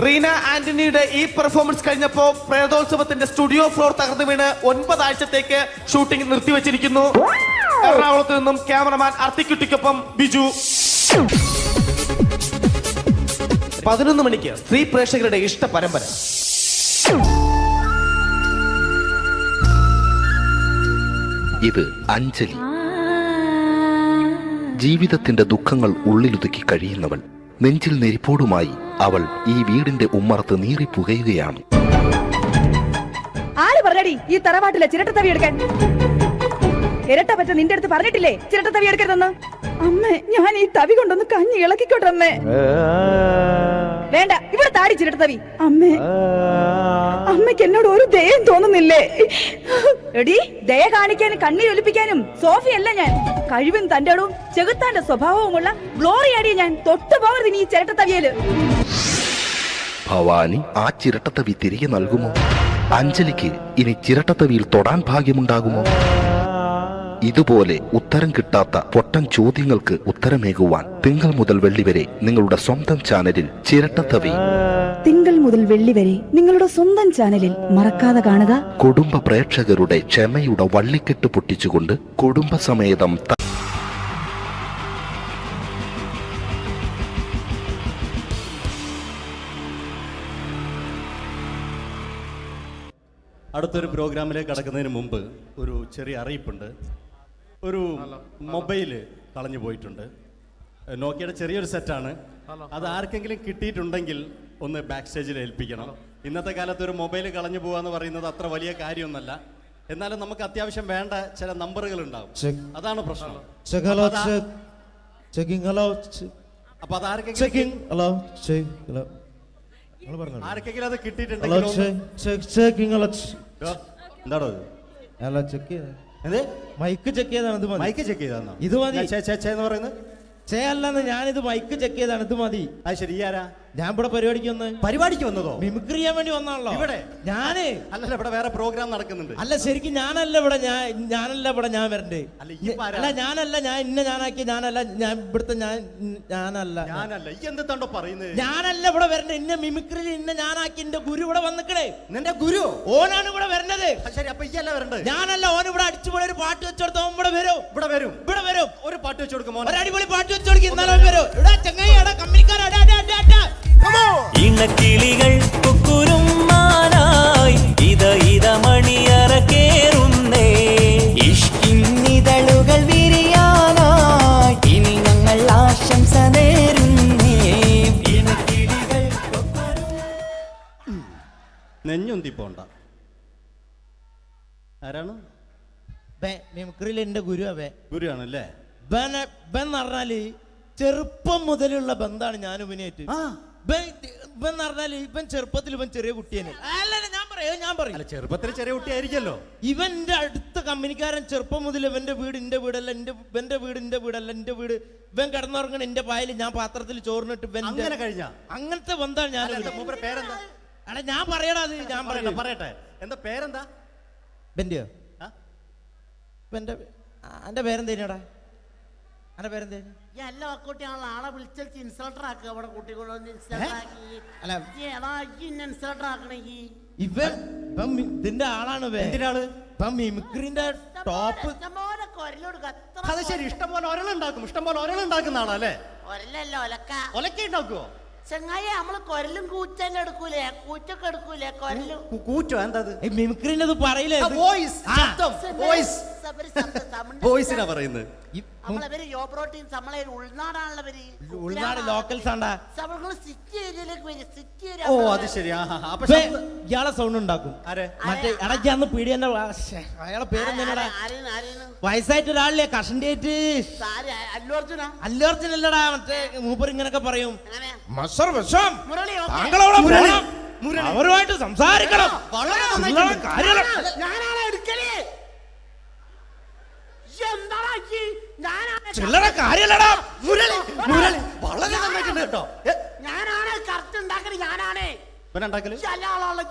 റീന ആന്റണിയുടെ ഈ പെർഫോമൻസ് കഴിഞ്ഞപ്പോ പ്രേതോത്സവത്തിന്റെ സ്റ്റുഡിയോ ഫ്ലോർ തകർന്നു വീണ് 9 ആഴ്ചത്തേക്ക് ഷൂട്ടിംഗ് നിർത്തിവെച്ചിരിക്കുന്നു. എറണാകുളത്ത് നിന്നും ക്യാമറമാൻ അർത്തിക്കുട്ടിക്കൊപ്പം ബിജു. 11 മണിക്ക് സ്ത്രീ പ്രേക്ഷകരുടെ ഇഷ്ട പരമ്പര. ഇത് അഞ്ജലി. ജീവിതത്തിന്റെ ദുഃഖങ്ങൾ ഉള്ളിലൊതുക്കി കഴിയുന്നവൾ. നെഞ്ചിൽ നെരിപ്പോടുമായി അവൾ ഈ വീടിന്റെ ഉമ്മറത്ത് നീറി പുകയുകയാണ്. ആര് പറഞ്ഞടി ഈ തറവാട്ടിലെ ചിരട്ടത്തവി എടുക്കാൻ? ഇരട്ട പറ്റ നിന്റെ അടുത്ത് പറഞ്ഞിട്ടില്ലേ ചിരട്ടത്തവി എടുക്കരുതെന്ന്? അമ്മേ, ഞാൻ ഈ തവി കൊണ്ടൊന്ന് കഞ്ഞി ഇളക്കിക്കോട്ടെ അമ്മേ. വേണ്ട, ഇവിടെ താടി ചിരട്ടത്തവി. അമ്മേ, അമ്മയ്ക്ക് എന്നോട് ഒരു ദയം തോന്നുന്നില്ലേ? എടി, ദയ കാണിക്കാനും കണ്ണീരൊലിപ്പിക്കാനും സോഫിയല്ല ഞാൻ. കഴിവും തന്റെ ഇടവും ചെകുത്താന്റെ സ്വഭാവവുമുള്ള ഗ്ലോറി ആടിയ ഞാൻ. തൊട്ടു പോകരുത് ഇനി ഈ ചിരട്ടത്തവിയല്. ഭവാനി ആ ചിരട്ടത്തവി തിരികെ നൽകുമോ? അഞ്ജലിക്ക് ഇനി ചിരട്ടത്തവിയിൽ തൊടാൻ ഭാഗ്യമുണ്ടാകുമോ? ഇതുപോലെ ഉത്തരം കിട്ടാത്ത പൊട്ടൻ ചോദ്യങ്ങൾക്ക് ഉത്തരമേകുവാൻ തിങ്കൾ മുതൽ വെള്ളി വരെ നിങ്ങളുടെ സ്വന്തം ചാനലിൽ ചിരട്ടത്തവി. തിങ്കൾ മുതൽ വെള്ളി വരെ നിങ്ങളുടെ സ്വന്തം ചാനലിൽ മറക്കാതെ കാണുക. കുടുംബ പ്രേക്ഷകരുടെ ക്ഷമയുടെ വള്ളിക്കെട്ട് പൊട്ടിച്ചുകൊണ്ട് കുടുംബസമേതം അടുത്തൊരു പ്രോഗ്രാമിലേക്ക് കടക്കുന്നതിന് മുമ്പ് ഒരു ചെറിയ അറിയിപ്പുണ്ട്. ഒരു മൊബൈൽ കളഞ്ഞു പോയിട്ടുണ്ട്. നോക്കിയുടെ ചെറിയൊരു സെറ്റാണ്. അത് ആർക്കെങ്കിലും കിട്ടിയിട്ടുണ്ടെങ്കിൽ ഒന്ന് ബാക്ക് സ്റ്റേജിൽ ഏൽപ്പിക്കണം. ഇന്നത്തെ കാലത്ത് ഒരു മൊബൈൽ കളഞ്ഞു പോകുക എന്ന് പറയുന്നത് അത്ര വലിയ കാര്യമൊന്നുമല്ല. എന്നാലും നമുക്ക് അത്യാവശ്യം വേണ്ട ചില നമ്പറുകൾ ഉണ്ടാവും. അതാണ് പ്രശ്നം. അപ്പൊ അത് ആർക്കെങ്കിലും അത് കിട്ടിയിട്ടുണ്ടെങ്കിൽ എന്താണോ മൈക്ക് ചെക്ക് ചെയ്താണ്. മൈക്ക് ചെക്ക് ചെയ്താണോ? ഇത് മതി. എന്ന് പറയുന്നത് ചെയ്യല്ലെന്ന് ഞാനിത് മൈക്ക് ചെക്ക് ചെയ്താണ്. ഇത് മതി. അത് ശരി. ആരാ? ഞാൻ ഇവിടെ പരിപാടിക്ക് വന്നതോ? മിമിക്രി ചെയ്യാൻ വേണ്ടി വന്നാണല്ലോ ഇവിടെ. ഞാന് അല്ലല്ല, ഇവിടെ വേറെ പ്രോഗ്രാം നടക്കുന്നുണ്ട്. അല്ല, ശരിക്കും ഞാനല്ല ഇവിടെ. ഞാൻ വരണ്ടേ? അല്ല, ഞാനല്ല. ഞാൻ ഞാനാക്കി. ഞാനല്ല. ഞാൻ ഇവിടുത്തെ ഞാനല്ല. ഈ എന്തെത്താണ്ടോ പറയുന്നത്? ഞാനല്ല ഇവിടെ വരണ്ടേ. ഇന്ന മിമിക്രിയിൽ ഞാനാക്കി. എന്റെ ഗുരു ഇവിടെ വന്നിക്കണേ. നിന്റെ ഗുരു? ഓനാണ് ഇവിടെ വരേണ്ടത്. ശരി, അപ്പൊ ഈ അല്ല വരണ്ടേ? ഞാനല്ല. ഓൻ ഇവിടെ അടിച്ചുപോലെ ഒരു പാട്ട് വെച്ചെടുത്തോ. ഇവിടെ വരും. ഒരു പാട്ട് വെച്ചു കൊടുക്കും. ഒരു അടിപൊളി പാട്ട് വെച്ചോടുക്കും. ഇന്നലെ വരും. ഇവിടെ ചങ്ങായി കമ്പനിക്കാരാ. ഇണക്കിളികൾ കുക്കുരുമാനായി ഇത മണിയറ കേറുന്നേ. ഇഷ്കിന്നിതളുകൾ വിരിയാനായി ഇനി ഞങ്ങൾ ആശംസ നേരുന്നേ. ഇണക്കിളികൾ നെഞ്ഞുന്തി പോണ്ട. ആരാണ്? മിമിക്രിയിൽ എന്റെ ഗുരു. ഗുരുവാണല്ലേ? ബൻ പറഞ്ഞാല് ചെറുപ്പം മുതലുള്ള ബന്ധാണ് ഞാൻ ഇവനായിട്ട്. ഇവൻ പറഞ്ഞാല് ഇവൻ ചെറുപ്പത്തിൽ ഇവൻ ചെറിയ കുട്ടിയാണ്. ഞാൻ പറയും ചെറുപ്പത്തിൽ ചെറിയ കുട്ടിയായിരിക്കല്ലോ. ഇവന്റെ അടുത്ത കമ്പനിക്കാരൻ ചെറുപ്പം മുതൽ ഇവന്റെ വീട് എന്റെ വീടല്ല, ഇവന്റെ വീട് എന്റെ വീടല്ല. എന്റെ വീട് ഇവൻ കിടന്നുറങ്ങണ എന്റെ പായല് ഞാൻ പാത്രത്തിൽ ചോറിനിട്ട് അങ്ങനത്തെ ബന്ധാണ് ഞാൻ. പേരെന്താ? അല്ല, ഞാൻ പറയടാ. അത് ഞാൻ പറയട്ടെ. എന്താ പേരെന്താ? ബെന്റിയോ? എന്റെ പേരെന്തേനാടാ? എന്റെ പേരെന്തേനു? എല്ലാ കുട്ടിയാണല്ലോ ആളെ വിളിച്ചാൽ ഇൻസൾട്ടർ ആക്കുക. അവിടെ കുട്ടികളൊന്ന് ഇൻസൾട്ടർ ആക്കണെങ്കി ഇതിന്റെ ആളാണ്. മിമിക്രിന്റെ ടോപ്പ്. അത് ശരി. ഇഷ്ടംപോലെ ഒരളുണ്ടാക്കുന്ന ആളല്ലേ? ഒരലല്ല, ഒലക്ക ഉണ്ടാക്കുവോ? ചെങ്ങായി, നമ്മള് കൊരലും കൂറ്റെല്ലാം എടുക്കൂലേ? കൂറ്റൊക്കെ എടുക്കൂലേ? കൊരലും കൂറ്റോ? എന്താ മിമിക്രിന്റെ പറയില്ലേ? വോയിസിനാ പറയുന്നത്. നമ്മളവര് യോപ്രോട്ടീൻ നമ്മളെ ഉൾനാടാണല്ലോ. ഉൾനാട് ലോക്കൽസ് ആണ്ടാ. സിറ്റി ഏരിയയിലേക്ക് വരും. City area. ഓ, അത് ശരി. ഇയാളെ സൗണ്ട് ഉണ്ടാക്കും. മറ്റേ ഇടയ്ക്കാന്ന് പീടിയന്റെ അയാളെ പേരെന്താ? വയസ്സായിട്ട് ഒരാളില്ലേ? കഷണ്ടിയായിട്ട്. അല്ലു അർജുൻ അല്ലടാ. മറ്റേ മൂപ്പർ ഇങ്ങനൊക്കെ പറയും. അവരുമായിട്ട് സംസാരിക്കണം. ചില്ലറ കാര്യല്ലടാ. ഞാനാണ് കറക്റ്റ് ഉണ്ടാക്കല്. ഞാനാണ്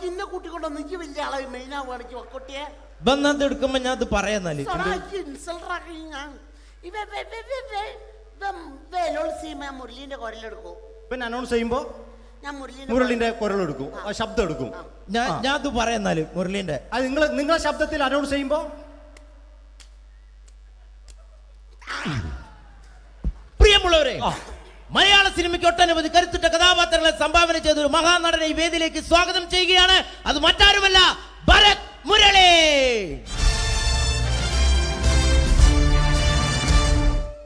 ഇന്നെ കൂട്ടിക്കൊണ്ടോ. നീ വലിയ ആളെ മെയിനാവുകയാണെങ്കിൽ കുട്ടിയെ ബന്നത് എടുക്കുമ്പോ ഞാൻ അത് പറയാന്നാല് പിന്നെ അനൗൺസ് ചെയ്യുമ്പോ മുരളിന്റെ കുരലെടുക്കും, ശബ്ദം എടുക്കും. ഞാൻ അത് പറയാന്നാല് മുരളിന്റെ അത് നിങ്ങളെ ശബ്ദത്തിൽ അനൗൺസ് ചെയ്യുമ്പോ പ്രിയമുള്ളവരെ, മലയാള സിനിമയ്ക്ക് ഒട്ടനവധി കരുത്തുറ്റ കഥാപാത്രങ്ങളെ സംഭാവന ചെയ്ത ഒരു മഹാനടനെ ഈ വേദിയിലേക്ക് സ്വാഗതം ചെയ്യുകയാണ്. അത് മറ്റാരുമല്ല, ഭരത് മുരളി.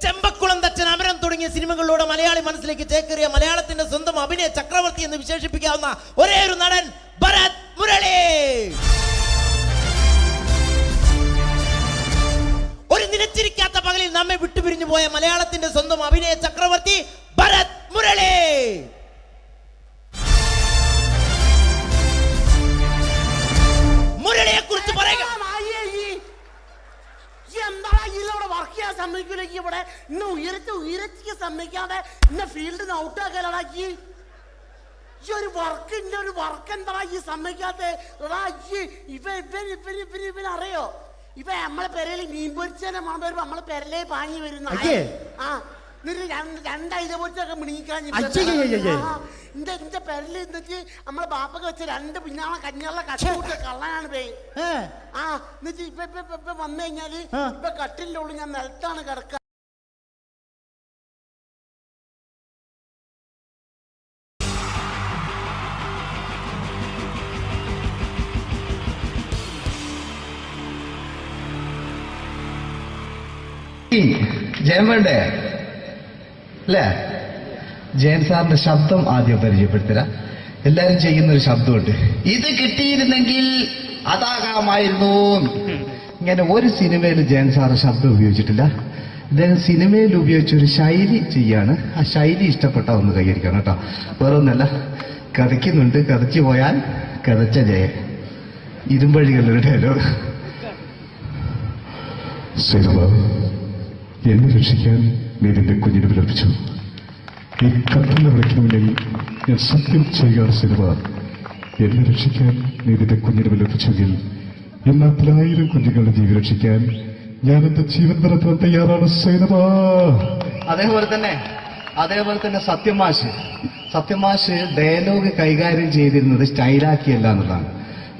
ചെമ്പക്കുളം തച്ചൻ, അമരം തുടങ്ങിയ സിനിമകളിലൂടെ മലയാളി മനസ്സിലേക്ക് ചേക്കേറിയ മലയാളത്തിന്റെ സ്വന്തം അഭിനയ ചക്രവർത്തി എന്ന് വിശേഷിപ്പിക്കാവുന്ന ഒരേ ഒരു നടൻ ഭരത് മുരളി. ഒരു നിലച്ചിരിക്കാത്ത പകലിൽ നമ്മെ വിട്ടുപിരിഞ്ഞു പോയ മലയാളത്തിന്റെ സ്വന്തം അഭിനയ ചക്രവർത്തി ഭരത് മുരളി. മുരളിയെ കുറിച്ച് പറയുക. വർക്ക് ചെയ്യാൻ സമ്മതിക്കൂലേക്ക് ഇവിടെ ഇന്ന് ഉയരത്തിക്ക് സമ്മതിക്കാതെ ഇന്ന് ഫീൽഡിൽ നിന്ന് ഔട്ടാക്കലാക്കി ഈ ഒരു വർക്ക് എന്താ ഈ സമ്മതിക്കാത്ത ഇവനറിയോ? ഇവ നമ്മളെ പെരയിൽ മീൻ പൊരിച്ചതിനെ മണം വരുമ്പോ നമ്മളെ പെരലേ പാഞ്ഞു വരുന്ന രണ്ടൈല പൊരിച്ചൊക്കെ മിണിക്കാൻ എന്റെ പെരല് എന്നിട്ട് നമ്മളെ ബാപ്പൊക്കെ വെച്ച രണ്ട് പിന്നാളെ കഞ്ഞാളെ കട്ടുകൂട്ട കള്ളനാണ് പേ. എന്നിട്ട് ഇപ്പൊ വന്നു കഴിഞ്ഞാല് ഇപ്പൊ കട്ടിലിന്റെ ഉള്ളു ഞാൻ നിലത്താണ് കിടക്കുക. ജയൻ വേണ്ടേ അല്ലേ? ജയൻ സാറിന്റെ ശബ്ദം ആദ്യം പരിചയപ്പെടുത്തരാ. എല്ലാരും ചെയ്യുന്ന ഒരു ശബ്ദമുണ്ട്, ഇത് കിട്ടിയിരുന്നെങ്കിൽ അതാകാമായിരുന്നു. ഇങ്ങനെ ഒരു സിനിമയിൽ ജയൻ സാറ് ശബ്ദം ഉപയോഗിച്ചിട്ടില്ല. അദ്ദേഹം സിനിമയിൽ ഉപയോഗിച്ചൊരു ശൈലി ചെയ്യാണ്. ആ ശൈലി ഇഷ്ടപ്പെട്ട ഒന്ന് കൈകരിക്കണം കേട്ടോ. വേറൊന്നല്ല, കഥയ്ക്കുന്നുണ്ട്, കഥച്ചു പോയാൽ കഥച്ച ജയൻ. ഇരുമ്പഴികളുടെ ഡയലോഗ്. എന്നെ രക്ഷിക്കാൻ നീ നിന്റെ കുഞ്ഞിനെ വിലപിച്ചു. ഈ കത്തന്നെ വിളിക്കണമെങ്കിൽ ഞാൻ സത്യം ചെയ്യുകയാണ് സിനിമ. എന്നെ രക്ഷിക്കാൻ നീ നിന്റെ കുഞ്ഞിനെ വിലപിച്ചെങ്കിൽ എന്നാൽ 1000 കുഞ്ഞുങ്ങളുടെ ജീവൻ രക്ഷിക്കാൻ ഞാൻ എന്റെ ജീവൻ നടത്താൻ തയ്യാറാണ് സിനിമ. അതേപോലെ തന്നെ സത്യമാഷ് ഡയലോഗ് കൈകാര്യം ചെയ്തിരുന്നത് സ്റ്റൈലാക്കിയല്ല എന്നുള്ളതാണ്.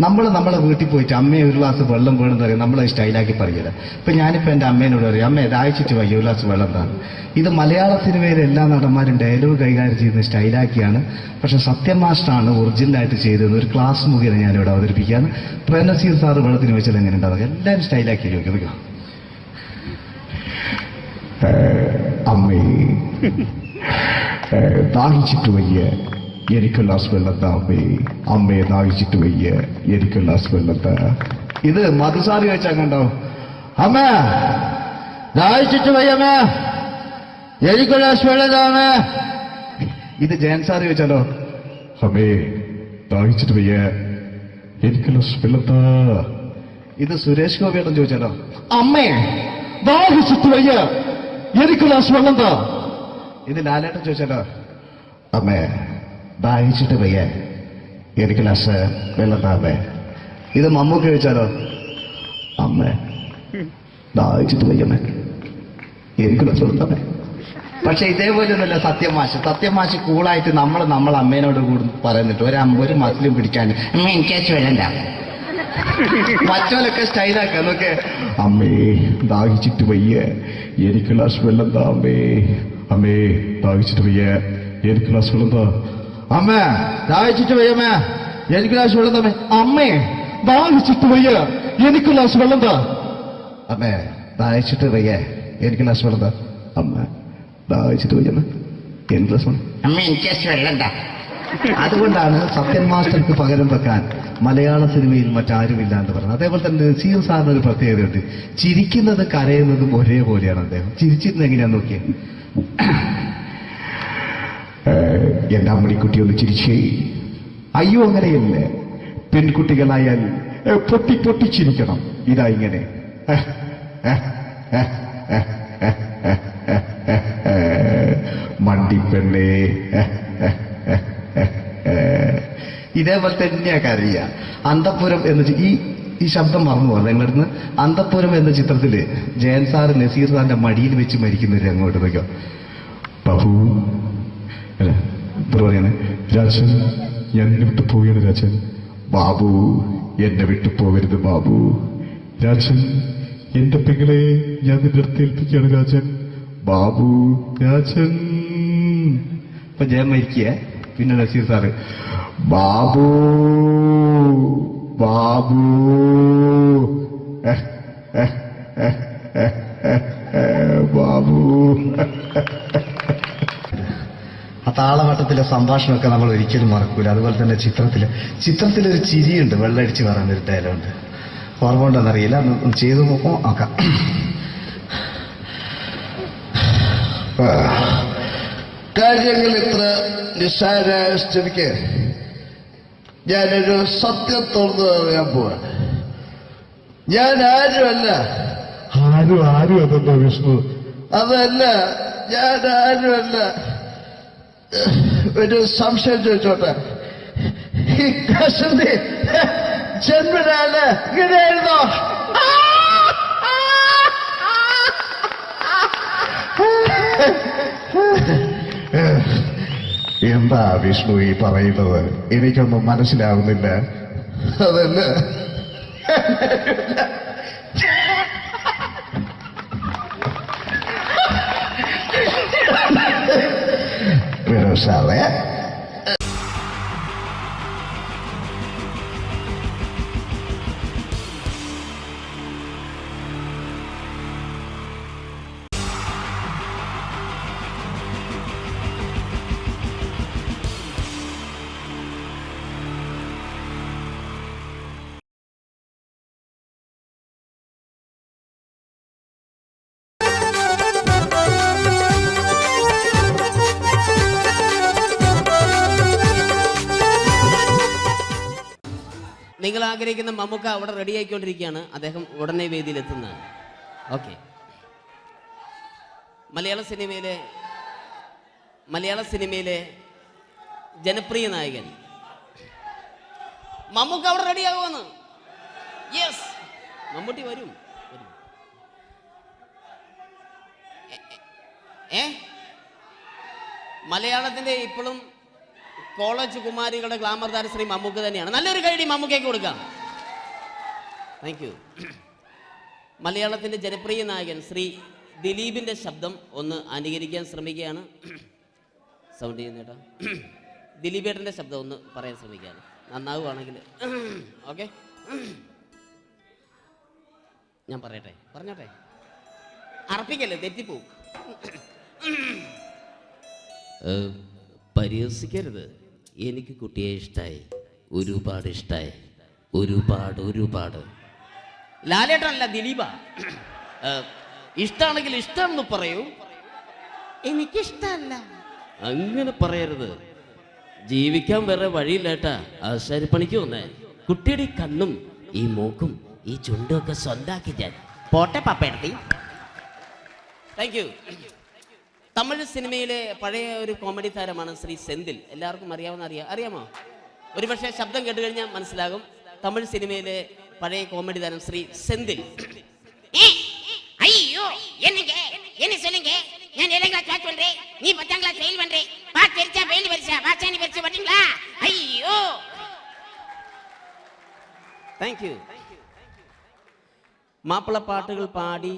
നമ്മളെ വീട്ടിൽ പോയിട്ട് അമ്മയെ ഒരു ഗ്ലാസ് വെള്ളം വേണമെന്ന് പറയും, നമ്മളത് സ്റ്റൈലാക്കി പറയില്ല. ഇപ്പൊ ഞാനിപ്പോ എന്റെ അമ്മേനോട് പറയും, അമ്മ ദാഹിച്ചിട്ട് വയ്യ ഒരു ഗ്ലാസ് വെള്ളം എന്താണ്. ഇത് മലയാള സിനിമയിലെ എല്ലാ നടന്മാരും ഡയലോഗ് കൈകാര്യം ചെയ്യുന്നത് സ്റ്റൈലാക്കിയാണ്. പക്ഷെ സത്യമാഷ്ടാണ് ഒറിജിനലായിട്ട് ചെയ്തത്. ഒരു ക്ലാസ് മുഖേന ഞാനിവിടെ അവതരിപ്പിക്കുകയാണ്. പ്രേംനസീർ സാറ് വെള്ളത്തിന് വെച്ചാൽ എങ്ങനെ ഉണ്ടാവുക? എല്ലാവരും സ്റ്റൈലാക്കി ചോദിക്കുക. അമ്മേ ദാഹിച്ചിട്ട് വയ്യ, എനിക്ക് ഗ്ലാസ് വെള്ളം താ അമ്മേ. അമ്മയെ ദാഹിച്ചിട്ട് വയ്യ, എനിക്ക് ഗ്ലാസ് വെള്ളം താ. ഇത് മധുസാറി വെച്ചാൽ കണ്ടോ, അമ്മ ദാഹിച്ചിട്ട് വയ്യ, അമ്മ എനിക്ക് ഗ്ലാസ് വെള്ളം താ അമ്മ. ഇത് ജയൻ സാറി വെച്ചാലോ, അമ്മേ ദാഹിച്ചിട്ട് വയ്യ, എനിക്ക് ഗ്ലാസ് വെള്ളം താ. ഇത് സുരേഷ് ഗോപിയോടും ചോദിച്ചാലോ, അമ്മേ ദാഹിച്ചിട്ട് വയ്യ, എനിക്ക് ഗ്ലാസ് വെള്ളം താ. ഇത് ലാലേട്ടൻ ചോദിച്ചാലോ, അമ്മേ ദാഹിച്ചിട്ട് വയ്യ, എനിക്ക് ഗ്ലാസ് വെള്ളം താ അമ്മേ. ഇത് മമ്മൂക്ക് ചോദിച്ചാലോ, അമ്മേ ദാഹിച്ചിട്ട് വയ്യമ്മേ, എനിക്ക് ഗ്ലാസ് വെള്ളം താ. പക്ഷെ ഇതേപോലെ ഒന്നുമല്ല സത്യമാഷ് കൂളായിട്ട് നമ്മളെ അമ്മേനോട് കൂടി പറയുന്നിട്ട് ഒരു മസിലും പിടിക്കാൻ എനിക്ക് വേണ്ട. മറ്റോലൊക്കെ സ്റ്റൈലാക്ക നോക്കെ, അമ്മേ ദാഹിച്ചിട്ട് വയ്യ, എനിക്ക് ഗ്ലാസ് വെള്ളം താ അമ്മേ. അമ്മേ ദാഹിച്ചിട്ട് വയ്യ, എനിക്ക് ഗ്ലാസ് വെള്ളം താ. അമ്മ ദാഹിച്ചിട്ട് വയ്യമ്മേ, എനിക്ക് ഗ്ലാസ് വെള്ളം താ. അമ്മേ ദാഹിച്ചിട്ട് വയ്യ, എനിക്ക് ഗ്ലാസ് വെള്ളം താ. അമ്മേ ദാഹിച്ചിട്ട് വയ്യ, എനിക്ക് ഗ്ലാസ് വെള്ളം താ. അമ്മ ദാഹിച്ചിട്ട് വയ്യമ്മ, എനിക്ക് ഗ്ലാസ് വെള്ളം. അമ്മ എനിക്ക് വെള്ളം താ. അതുകൊണ്ടാണ് സത്യൻ മാസ്റ്റർക്ക് പകരം വെക്കാൻ മലയാള സിനിമയിൽ മറ്റാരുമില്ല എന്ന് പറയുന്നത്. അതേപോലെ തന്നെ നസീർ സാറിന് ഒരു പ്രത്യേകതയുണ്ട്, ചിരിക്കുന്നത് കരയുന്നതും ഒരേപോലെയാണ്. അദ്ദേഹം ചിരിച്ചിരുന്നത് എങ്ങനെയാന്ന് നോക്കിയേ. എന്റെ അമ്മണിക്കുട്ടി ഒന്ന് ചിരിച്ചേ. അയ്യോ അങ്ങനെയല്ലേ, പെൺകുട്ടികളായാൽ പൊട്ടി ചിരിക്കണം. ഇതാ ഇങ്ങനെ മണ്ടിപ്പെണ്ണേ. ഇതേപോലെ തന്നെയാ കരയ. അന്തപുരം എന്ന് ഈ ഈ ശബ്ദം മറന്നു പോകാം നിങ്ങളടുന്ന്. അന്തപ്പുരം എന്ന ചിത്രത്തില് ജയൻ സാറ് നസീർ സാറിന്റെ മടിയിൽ വെച്ച് മരിക്കുന്ന ഒരു രംഗം നോക്കിയോ. ബാബു പറയാണ്, രാജൻ ഞാൻ എന്നെ വിട്ടു പോവുകയാണ് രാജൻ. ബാബു എന്നെ വിട്ടു പോകരുത് ബാബു. രാജൻ എന്റെ പെങ്ങളെ ഞാൻ നിന്റെ അടുത്ത് ഏൽപ്പിക്കുകയാണ് രാജൻ. ബാബു രാജൻ. ഇപ്പൊ ജയൻ മരിക്കുക. പിന്നെ നസീർ സാറ് ബാബു ബാബു ബാബു. ആ താളവട്ടത്തിലെ സംഭാഷണമൊക്കെ നമ്മൾ ഒരിക്കലും മറക്കൂല. അതുപോലെ തന്നെ ചിത്രത്തിലൊരു ചിരിയുണ്ട്, വെള്ളടിച്ച് പറയാൻ ഒരു ഡയലോഗുണ്ട്. ഓർമ്മ ഉണ്ടെന്നറിയില്ല, ഒന്ന് ചെയ്തു നോക്കാം. കാര്യങ്ങൾ ഇത്ര നിസ്സാരമായ സ്ഥിതിക്ക് ഞാനൊരു സത്യം തുറന്നു പറയാൻ പോവാ. ഞാൻ ആരുമല്ല. ആരും അതല്ലോ വിഷ്ണു. അതല്ല, ഞാൻ ആരുമല്ല. ഒരു സംശയം ചോദിച്ചോട്ടെ, ഈ കസന്തി ജന്മനാല് ഇങ്ങനെയായിരുന്നോ? എന്താ വിഷ്ണു ഈ പറയുന്നത്? എനിക്കൊന്നും മനസ്സിലാവുന്നില്ല. അതല്ല, സാറേ നിങ്ങൾ ആഗ്രഹിക്കുന്ന മമ്മൂക്ക അവിടെ റെഡി ആയിക്കൊണ്ടിരിക്കുകയാണ്. അദ്ദേഹം ഉടനെ വേദിയിലെത്തുന്നത്. ഓക്കെ. മലയാള സിനിമയിലെ ജനപ്രിയ നായകൻ മമ്മൂക്ക അവിടെ റെഡി ആകുമെന്ന്. യെസ്, മമ്മൂട്ടി വരും. മലയാളത്തിന്റെ ഇപ്പോഴും കോളേജ് കുമാരികളുടെ ഗ്ലാമർ താരം ശ്രീ മമ്മൂക്ക തന്നെയാണ്. നല്ലൊരു കൈഡി മമ്മൂക്കയ്ക്ക് കൊടുക്കാം. Thank you. മലയാളത്തിന്റെ ജനപ്രിയ നായകൻ ശ്രീ ദിലീപിന്റെ ശബ്ദം ഒന്ന് അനുകരിക്കാൻ ശ്രമിക്കുകയാണ്. സൗണ്ട് ചെയ്യുന്നേട്ടാ. ദിലീപേട്ടന്റെ ശബ്ദം ഒന്ന് പറയാൻ ശ്രമിക്കുകയാണ്. നന്നാവുകയാണെങ്കിൽ ഓക്കെ. ഞാൻ പറഞ്ഞോട്ടെ. അർപ്പിക്കല്ലേ, തെറ്റിപ്പോവും. പരിഹസിക്കരുത്. എനിക്ക് കുട്ടിയെ ഇഷ്ടമായി, ഒരുപാട് ഇഷ്ടമായി, ഒരുപാട്. ലാലേട്ടനല്ല, ദിലീപ. ഇഷ്ടമാണെങ്കിൽ ഇഷ്ടമെന്ന് പറയൂ, എനിക്കിഷ്ടമല്ല അങ്ങനെ പറയരുത്. ജീവിക്കാൻ വേറെ വഴിയില്ലേട്ടാ. ആശാരിപ്പണിക്ക് വന്നേ. കുട്ടിയുടെ കണ്ണും ഈ മൂക്കും ഈ ചുണ്ടും ഒക്കെ സ്വന്താക്കി ഞാൻ പോട്ടെ പപ്പയെടുത്തി. Thank you. തമിഴ് സിനിമയിലെ പഴയ ഒരു കോമഡി താരമാണ് ശ്രീ സെന്തിൽ. എല്ലാവർക്കും അറിയാമോ? ഒരുപക്ഷെ ശബ്ദം കേട്ട് കഴിഞ്ഞാൽ മനസ്സിലാകും. തമിഴ് സിനിമയിലെ പഴയ കോമഡി താരം ശ്രീ സെന്തിൽ. ஐயோ என்ன சொல்லுங்க நான் 7th கிளாஸ் பாஸ் பண்றேன் நீ 10th கிளாஸ் ஃபெயில் பண்றே பாஸ் தெரிஞ்சா ஃபெயில் வரிசா பாச்சானி வரிசா பாத்தீங்களா ஐயோ താങ്ക് യു. മാപ്പിളപ്പാട്ടുകൾ പാടി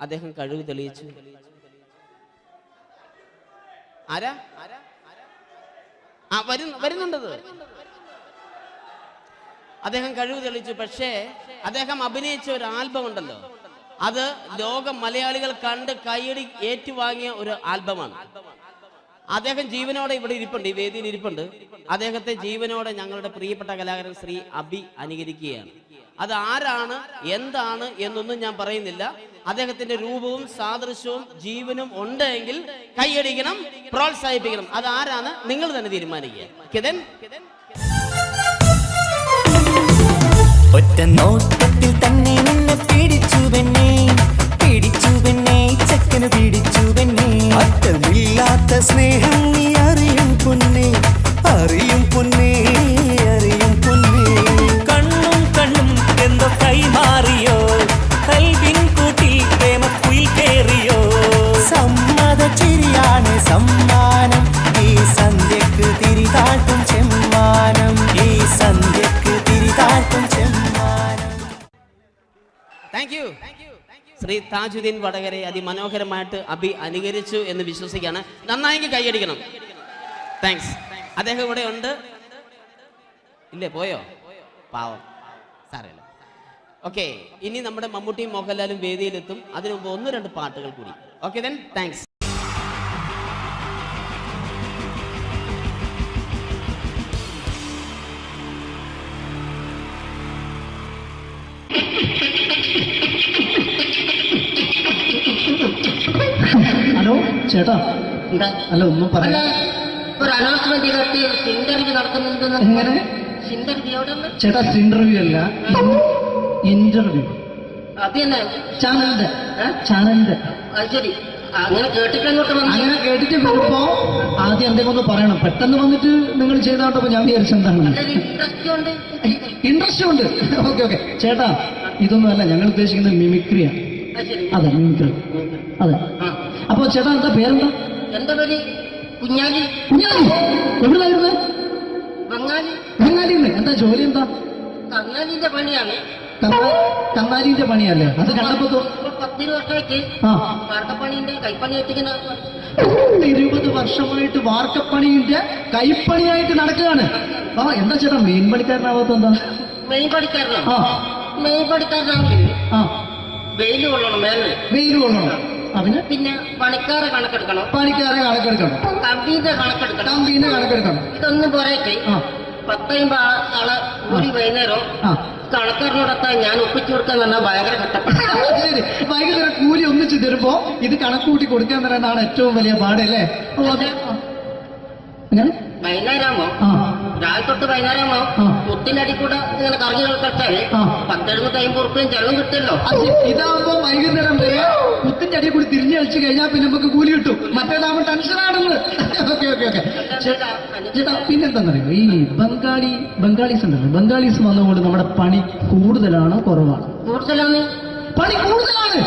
അദ്ദേഹം കഴിവ് തെളിയിച്ചു. ആരാ വരുന്നുണ്ടത്. അദ്ദേഹം കഴിവ് തെളിയിച്ചു. പക്ഷേ അദ്ദേഹം അഭിനയിച്ച ഒരു ആൽബം ഉണ്ടല്ലോ, അത് ലോക മലയാളികൾ കണ്ട് കൈയടി ഏറ്റുവാങ്ങിയ ഒരു ആൽബമാണ്. അദ്ദേഹം ജീവനോടെ ഇവിടെ ഇരിപ്പുണ്ട്, ഈ വേദിയിൽ ഇരിപ്പുണ്ട്. അദ്ദേഹത്തെ ജീവനോടെ ഞങ്ങളുടെ പ്രിയപ്പെട്ട കലാകാരൻ ശ്രീ അബി അനുകരിക്കുകയാണ്. അത് ആരാണ് എന്താണ് എന്നൊന്നും ഞാൻ പറയുന്നില്ല. അദ്ദേഹത്തിന്റെ രൂപവും സാദൃശ്യവും ജീവനും ഉണ്ടെങ്കിൽ കൈയടിക്കണം, പ്രോത്സാഹിപ്പിക്കണം. അത് ആരാണ് നിങ്ങൾ തന്നെ തീരുമാനിക്കുക. ഒറ്റ നോട്ടത്തിൽ തന്നെ നിന്നെ പിടിച്ചു പെണ്ണേ ചക്കന് പിടിച്ചു പെണ്ണേ. അറ്റമില്ലാത്ത സ്നേഹം നീ അറിയും പൊന്നേ കണ്ണും താങ്ക് യു. ശ്രീ താജുദ്ദീൻ വടകരെ അതിമനോഹരമായിട്ട് അനുകരിച്ചു എന്ന് വിശ്വസിക്കുകയാണ്. നന്നായെങ്കിൽ കൈയടിക്കണം. താങ്ക്സ്. അദ്ദേഹം ഇവിടെ ഉണ്ട്. ഇല്ലേ, പോയോ? പാവം, സാരമില്ല. ഓക്കെ, ഇനി നമ്മുടെ മമ്മൂട്ടിയും മോഹൻലാലും വേദിയിലെത്തും. അതിനു മുമ്പ് 1-2 പാട്ടുകൾ കൂടി. Okay then, thanks. ഹലോ ചേട്ടാ, അല്ല ഒന്നും പറയാ. ഒരു അനൗൺസ്മെന്റ് ചെയ്തിട്ട് ഇന്റർവ്യൂ നടക്കുന്നുണ്ടെന്ന്. എങ്ങനെ ചേട്ടാ? ഇന്റർവ്യൂ അല്ല, ഇന്റർവ്യൂ. അത് തന്നെ ചാനലിന്റെ. അത് ശരി, അങ്ങനെ കേട്ടിട്ട് അങ്ങോട്ട് വന്നു. അങ്ങനെ കേട്ടിട്ട് വരുമ്പോ ആദ്യം എന്തെങ്കിലും ഒന്ന് പറയണം. പെട്ടെന്ന് വന്നിട്ട് നിങ്ങൾ ചെയ്താട്ടപ്പോ ഞാൻ വിചാരിച്ചെന്താണ് ഇൻട്രസ്റ്റ് ഉണ്ട്. ഓക്കെ ചേട്ടാ, ഇതൊന്നും അല്ല ഞങ്ങൾ ഉദ്ദേശിക്കുന്നത് മിമിക്രിയാണ്. അതെ, മിമിക്രി. അതെ. അപ്പൊ ചേട്ടാ എന്താ പേരെന്താ? എന്റെ പേര് കുഞ്ഞാലി. എവിടെയായിരുന്നു? ബംഗാളിന്ന്. എന്താ ജോലി? എന്താ? കങ്ങാലിന്റെ പണിയാണ്. കങ്ങാലിന്റെ പണിയല്ലേ? അത് കണ്ടപ്പോ 10 വർഷമായിട്ട് വാർക്കപ്പണിന്റെ കൈപ്പണിയായിട്ട് 20 വർഷമായിട്ട് വാർക്കപ്പണിന്റെ കൈപ്പണിയായിട്ട് നടക്കുകയാണ്. എന്താ ചേട്ടാ മെയിൻ പണിക്കാരനാവാത്ത? എന്താ മെയിൻ പണിക്കാരനാണെങ്കിൽ വെയിൽ കൊള്ളണം, വെയിൽ കൊള്ളണം. പിന്നെ പണിക്കാരെ കണക്കെടുക്കണം, കമ്പീന്റെ കണക്കെടുക്കണം. ഇതൊന്നും പോരായിട്ട് 10-50 ആളെ കൂടി വൈകുന്നേരം കണക്കാരനോടൊപ്പം ഞാൻ ഒപ്പിച്ചു കൊടുക്കാൻ പറഞ്ഞാൽ ഭയങ്കര കഷ്ടപ്പെട്ടു. ഭയങ്കര കൂലി ഒന്നിച്ച് തരുമ്പോ ഇത് കണക്കൂട്ടി കൊടുക്കാൻ തരാനാണ് ഏറ്റവും വലിയ പാടല്ലേ? വൈകുന്നേരമാകുമ്പോ രാവിലെ തൊട്ട് വൈകുന്നേരമാകുമ്പോ മുത്തിനടി കൂടെ ഇങ്ങനെ കറങ്ങി കളിച്ചാല് 10-50 ഉറുപ്പിയും ചെലവും കിട്ടുമല്ലോ. ഇതാവുമ്പോ വൈകുന്നേരം വരെ മുത്തിന്റെ അടി കൂടി തിരിഞ്ഞു കളിച്ചു കഴിഞ്ഞാൽ പിന്നെ നമുക്ക് കൂലി കിട്ടും. മറ്റേതാവുമ്പോ ടെൻഷനാണെന്ന്. ചേട്ടാ പിന്നെന്താന്നറിയോ, ഈ ബംഗാളീസ് ഉണ്ടല്ലോ, ബംഗാളീസ് വന്നുകൊണ്ട് നമ്മുടെ പണി കൂടുതലാണോ കുറവാണോ? പണി കൂടുതലാണ്.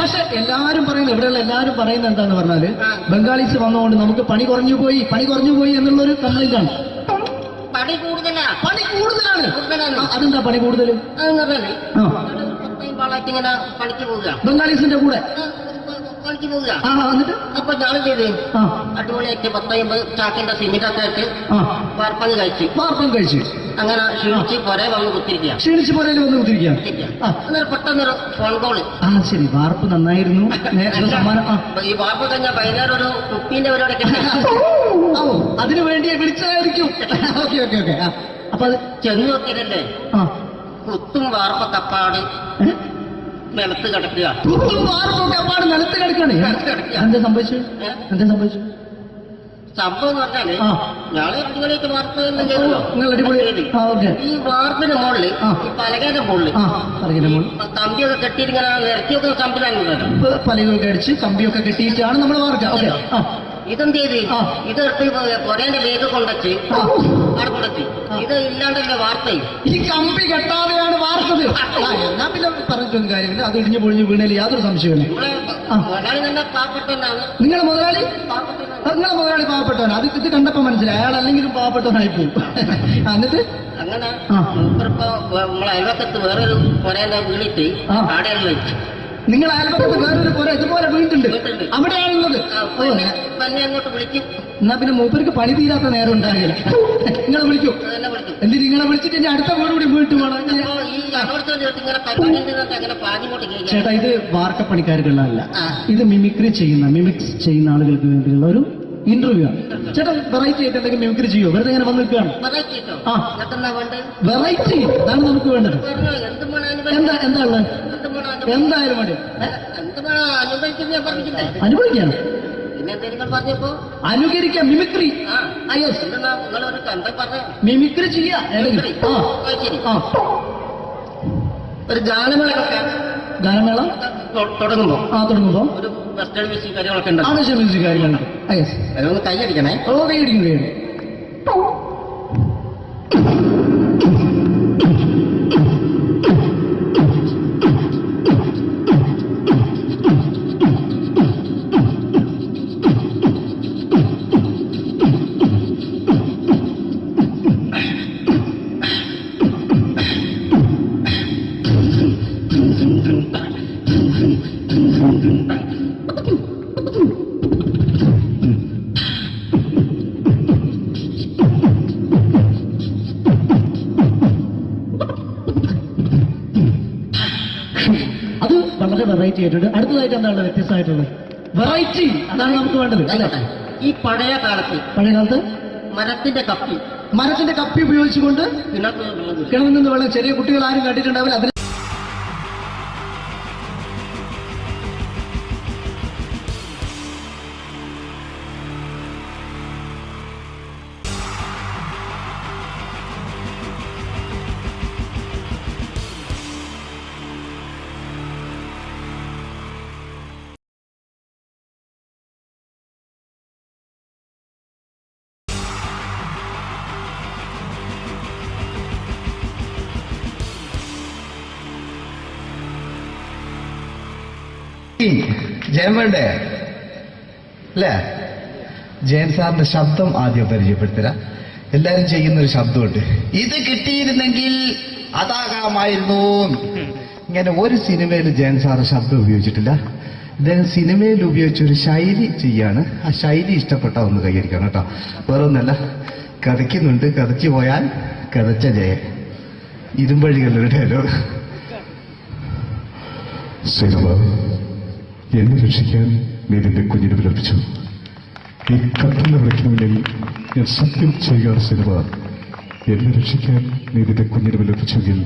പക്ഷെ എല്ലാരും പറയുന്നത്, ഇവിടെയുള്ള എല്ലാരും പറയുന്നത് എന്താന്ന് പറഞ്ഞാല് ബംഗാളീസ് വന്നുകൊണ്ട് നമുക്ക് പണി കുറഞ്ഞു പോയി എന്നുള്ളൊരു കംപ്ലൈന്റ് ആണ്. പണി കൂടുതലാണ്. അതെന്താ പണി കൂടുതൽ? ഇങ്ങനെ പണിക്ക് പോവുക, ബംഗാളീസിന്റെ കൂടെ പണിക്ക് പോവുക. എന്നിട്ട് അപ്പൊ ഞാൻ ചെയ്ത് അടിപൊളിയായിട്ട് 10-50 ചാക്കിന്റെ സിമെന്റൊക്കെ ആയിട്ട് വാർപ്പം കഴിച്ചു. അങ്ങനെ ക്ഷീണിച്ച് പുറേ വന്ന് കുത്തിരിക്കുക. അന്നേരം പെട്ടെന്നൊരു ഫോൺ കോള്. ശരി, വാർപ്പ് നന്നായിരുന്നു. ഈ വാർപ്പ് കഴിഞ്ഞാൽ വൈകുന്നേരം ഒരു കുപ്പീന്റെ പരിപാടി അതിനു വേണ്ടി വിളിച്ചതായിരിക്കും. അപ്പൊ അത് ചെന്ന് നോക്കിയതല്ലേ, കുത്തും വാർപ്പ തപ്പാട് നിലത്ത് കിടക്കുക. നിലത്ത് കിടക്കാണ്. എന്താ സംഭവിച്ചു? സംഭവം എന്ന് പറഞ്ഞാല് ഞങ്ങള് അടിപൊളിയായിട്ട് വാർപ്പ് ചെയ്തല്ലോ. ഈ വാർപ്പിന് മുകളില് ഈ പലകയുടെ മുകളില് കമ്പിയൊക്കെ കെട്ടിയിട്ട് ഇങ്ങനെ നിരത്തിയൊക്കെ സംവിധാനം പലകൊക്കെ അടിച്ച് കമ്പിയൊക്കെ കെട്ടിയിട്ടാണ് നമ്മൾ വാർക്കുക. ഇതെന്ത് ചെയ്ത് ഇതെടുത്ത് പൊരേന്റെ വേഗം കൊണ്ടച്ച് അവിടെ കൊണ്ടച്ച് ഇത് ഇല്ലാണ്ടല്ലേ വാർത്തയും. ഈ കമ്പി കെട്ടാതെയാണ് വാർത്തത്. എന്നാ പിന്നെ പറഞ്ഞിട്ടൊന്നും കാര്യമില്ല. അത് ഇടിഞ്ഞു പൊളിഞ്ഞു വീണേൽ യാതൊരു സംശയമില്ല. മുതലാളി നല്ല പാവപ്പെട്ടവനാണ്. നിങ്ങളെ മുതലാളി പാവപ്പെട്ടവനാണ്. അത് ഇത് കണ്ടപ്പോ മനസ്സിലായി അയാൾ അല്ലെങ്കിലും പാവപ്പെട്ടവനായി പോകും. എന്നിട്ട് അങ്ങനെ ഇപ്പൊ നമ്മളെ അയൽവക്കത്ത് വേറൊരു പൊരേന്റെ വീണിട്ട് ആടെയുള്ള നിങ്ങൾ അയൽപക്കത്ത് വേറൊരു പുര ഇതുപോലെ വീട്ടുണ്ട്, അവിടെയാണുള്ളത്. അങ്ങോട്ട് വിളിക്കും. എന്നാ പിന്നെ മൂപ്പർക്ക് പണി തീരാത്ത നേരം ഉണ്ടാകില്ല. നിങ്ങളെ വിളിക്കും. എന്തിന് നിങ്ങളെ വിളിച്ചിട്ട് ഇനി അടുത്ത വീട് കൂടി വീട്ടു പോകണം. ചേട്ടാ, ഇത് വാർക്കപ്പണിക്കാർക്കുള്ളതല്ല. ഇത് മിമിക്സ് ചെയ്യുന്ന ആളുകൾക്ക് വേണ്ടിയുള്ള ഒരു ഇന്റർവ്യൂ ആണ്. ചേട്ടാ വെറൈറ്റി ആയിട്ട് എന്തെങ്കിലും മിമിക്രി ചെയ്യോ? വെറുതെ ഇങ്ങനെ വന്ന് നിൽക്കുകയാണ്. വെറൈറ്റി അതാണ് നമുക്ക് വേണ്ടത്. എന്താ ഉള്ളത്? എന്തായാലും മതി. അനുഭവിക്കാണ്, അനുകരിക്കാം. മിമിക്രി മിമിക്രി ചെയ്യാ. ഒരു ഗാനമേള തുടങ്ങുമ്പോ ഒരു വെസ്റ്റേൺ മ്യൂസിക് കാര്യങ്ങളൊക്കെ ഉണ്ട്. മ്യൂസിക് കാര്യങ്ങളുണ്ട്. അതൊന്ന് കൈയടിക്കണേ. കൈയടിക്കും. അത് വളരെ വെറൈറ്റി ആയിട്ടുണ്ട്. അടുത്തതായിട്ട് എന്താണ് വ്യത്യസ്തമായിട്ടുള്ളത്? വെറൈറ്റി, അതാണ് നമുക്ക് വേണ്ടത് അല്ലേ? ഈ പഴയ കാലത്ത് മരത്തിന്റെ കപ്പി ഉപയോഗിച്ചുകൊണ്ട് കിണറിൽ നിന്ന് വെള്ളം ചെറിയ കുട്ടികൾ ആരും കണ്ടിട്ടുണ്ടാവില്ല. അതിന് ജയൻ വേണ്ടേ അല്ലേ? ജയൻ സാറിന്റെ ശബ്ദം ആദ്യം പരിചയപ്പെടുത്തരാ. എല്ലാരും ചെയ്യുന്ന ഒരു ശബ്ദമുണ്ട്, ഇത് കിട്ടിയിരുന്നെങ്കിൽ അതാകാമായിരുന്നു. ഇങ്ങനെ ഒരു സിനിമയിൽ ജയൻ സാറ് ശബ്ദം ഉപയോഗിച്ചിട്ടില്ല. അദ്ദേഹം സിനിമയിൽ ഉപയോഗിച്ച ഒരു ശൈലി ചെയ്യാണ്. ആ ശൈലി ഇഷ്ടപ്പെട്ട ഒന്ന് കൈകരിക്കണം കേട്ടോ. വേറെ ഒന്നല്ല, കഥയ്ക്കുന്നുണ്ട്, കഥയ്ക്ക് പോയാൽ കഥച്ച ജയൻ. ഇരുമ്പഴികളുടെ ഡയലോഗ്. എന്നെ രക്ഷിക്കാൻ നീ നിന്റെ കുഞ്ഞിനെ വിലപിച്ചു. ഈ കത്തുന്ന വിളക്കിന് മുന്നിൽ ഞാൻ സത്യം ചെയ്യുകയാണ് സിനിമ. എന്നെ രക്ഷിക്കാൻ നീ നിന്റെ കുഞ്ഞിനെ വിലപിച്ചെങ്കിൽ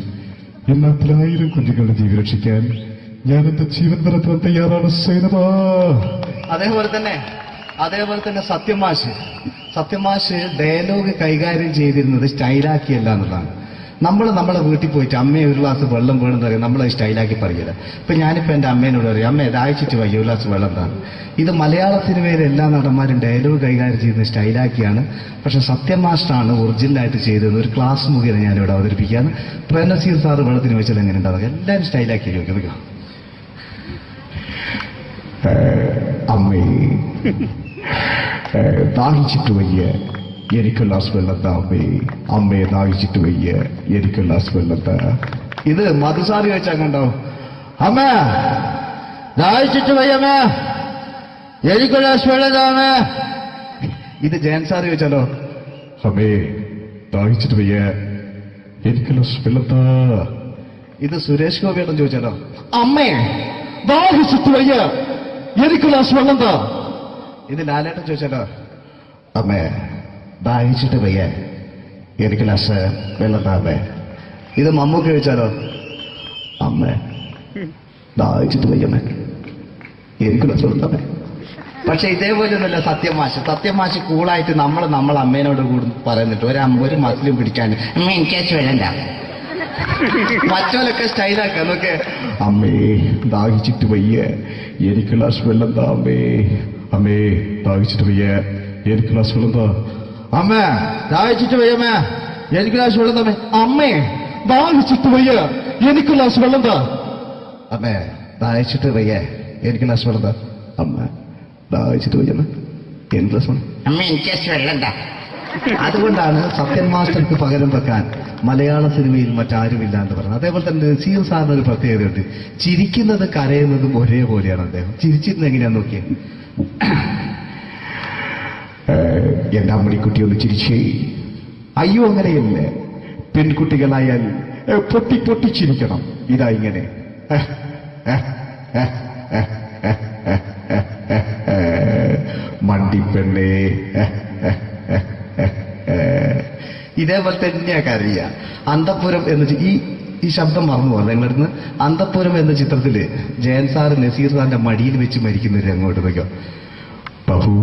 എന്നാൽ 1000 കുഞ്ഞുങ്ങളുടെ ജീവൻ രക്ഷിക്കാൻ ഞാൻ എന്റെ ജീവൻ നടത്താൻ തയ്യാറാണ് സിനിമ. അതേപോലെ തന്നെ സത്യമാഷ് ഡയലോഗ് കൈകാര്യം ചെയ്തിരുന്നത് സ്റ്റൈലാക്കിയല്ല എന്നുള്ളതാണ്. നമ്മളെ വീട്ടിൽ പോയിട്ട് അമ്മയെ ഒരു ഗ്ലാസ് വെള്ളം വേണമെന്ന് പറയും, നമ്മളത് സ്റ്റൈലാക്കി പറയില്ല. ഇപ്പൊ ഞാനിപ്പോ എന്റെ അമ്മേനോട് പറയും, അമ്മ ദാഹിച്ചിട്ട് വയ്യ ഒരു ഗ്ലാസ് വെള്ളം എന്താണ്. ഇത് മലയാള സിനിമയിലെ എല്ലാ നടന്മാരും ഡയലോഗ് കൈകാര്യം ചെയ്യുന്നത് സ്റ്റൈലാക്കിയാണ്. പക്ഷെ സത്യം മാസ്റ്ററാണ് ഒറിജിനലായിട്ട് ചെയ്തത്. ഒരു ക്ലാസ് മുഖേന ഞാനിവിടെ അവതരിപ്പിക്കുകയാണ്. പ്രേംനസീർ സാറ് വെള്ളത്തിന് വെച്ചാൽ എങ്ങനെ ഉണ്ടാവുക? എല്ലാവരും സ്റ്റൈലാക്കി ചോദിക്കുക. അമ്മേ ദാഹിച്ചിട്ട് വയ്യ, എനിക്ക് ഗ്ലാസ് വെള്ളം താ അമ്മേ. അമ്മയെ ദാഹിച്ചിട്ട് വയ്യ, എനിക്ക് ഗ്ലാസ് വെള്ളം താ. ഇത് മധുസാരി വെച്ചാൽ കണ്ടോ, അമ്മ ദാഹിച്ചിട്ട് വയ്യമ്മേ, എനിക്ക് ഗ്ലാസ് വെള്ളം താ അമ്മേ. ഇത് ജയൻ സാറി വെച്ചാലോ, അമ്മേ ദാഹിച്ചിട്ട് വയ്യ, എനിക്ക് ഗ്ലാസ് വെള്ളം താ. ഇത് സുരേഷ് ഗോപിയേട്ടൻ ചോദിച്ചാലോ, അമ്മേ ദാഹിച്ചിട്ട് വയ്യ, എനിക്ക് ഗ്ലാസ് വെള്ളം താ. ഇത് ലാലേട്ടൻ ചോദിച്ചാലോ, അമ്മേ ദാഹിച്ചിട്ട് വയ്യ, എനിക്ക് ഗ്ലാസ് വെള്ളം താ അമ്മേ. ഇത് മമ്മൂക്ക് ചോദിച്ചാലോ, അമ്മേ ദാഹിച്ചിട്ട് വയ്യമ്മേ, എനിക്ക് ഗ്ലാസ് വെള്ളം താ അമ്മേ. പക്ഷെ ഇതേപോലെ ഒന്നല്ല സത്യമാഷ് കൂളായിട്ട് നമ്മളെ അമ്മേനോട് കൂടി പറയുന്നിട്ട് ഒരു മസിലും പിടിക്കാൻ അമ്മ എനിക്ക് വേണ്ട. മറ്റോലൊക്കെ സ്റ്റൈലാക്കാം നോക്കെ, അമ്മേ ദാഹിച്ചിട്ട് വയ്യ, എനിക്ക് ഗ്ലാസ് വെള്ളം താ അമ്മേ. അമ്മേ ദാഹിച്ചിട്ട് വയ്യ, എനിക്ക് ഗ്ലാസ് വെള്ളം താ. അമ്മ ദാഹിച്ചിട്ട് വയ്യമ്മേ, എനിക്ക് ഗ്ലാസ് വെള്ളം താ. അമ്മേ ദാഹിച്ചിട്ട് വയ്യ, എനിക്ക് ഗ്ലാസ് വെള്ളം താ. അമ്മേ ദാഹിച്ചിട്ട് വയ്യ, എനിക്ക് ഗ്ലാസ് വെള്ളം താ. അമ്മ ദാഹിച്ചിട്ട് വയ്യമ്മ, എനിക്ക് ഗ്ലാസ് വെള്ളം. അമ്മ എനിക്ക് വെള്ളം താ. അതുകൊണ്ടാണ് സത്യൻ മാസ്റ്റർക്ക് പകരം വെക്കാൻ മലയാള സിനിമയിൽ മറ്റാരുമില്ല എന്ന് പറഞ്ഞത്. അതേപോലെ തന്നെ നസീർ സാറിന് ഒരു പ്രത്യേകതയുണ്ട്, ചിരിക്കുന്നത് കരയുന്നതും ഒരേപോലെയാണ്. അദ്ദേഹം ചിരിച്ചിരുന്നത് എങ്ങനെയാന്ന് നോക്കിയേ. എന്റെ അമ്മണിക്കുട്ടി ഒന്ന് ചിരിച്ചേ. അയ്യോ അങ്ങനെയല്ല, പെൺകുട്ടികളായാൽ പൊട്ടി ചിരിക്കണം. ഇതാ ഇങ്ങനെ മണ്ടിപ്പെണ്ണേ. ഇതേപോലെ തന്നെയാ കരയ. അന്തപ്പുരം എന്ന ഈ ശബ്ദം മറന്നു പോകാം നിങ്ങളടുന്ന്. അന്തപ്പുരം എന്ന ചിത്രത്തില് ജയൻ സാറ് നസീർ സാറിന്റെ മടിയിൽ വെച്ച് മരിക്കുന്നവര് അങ്ങോട്ട് നോക്കാം. ബാബു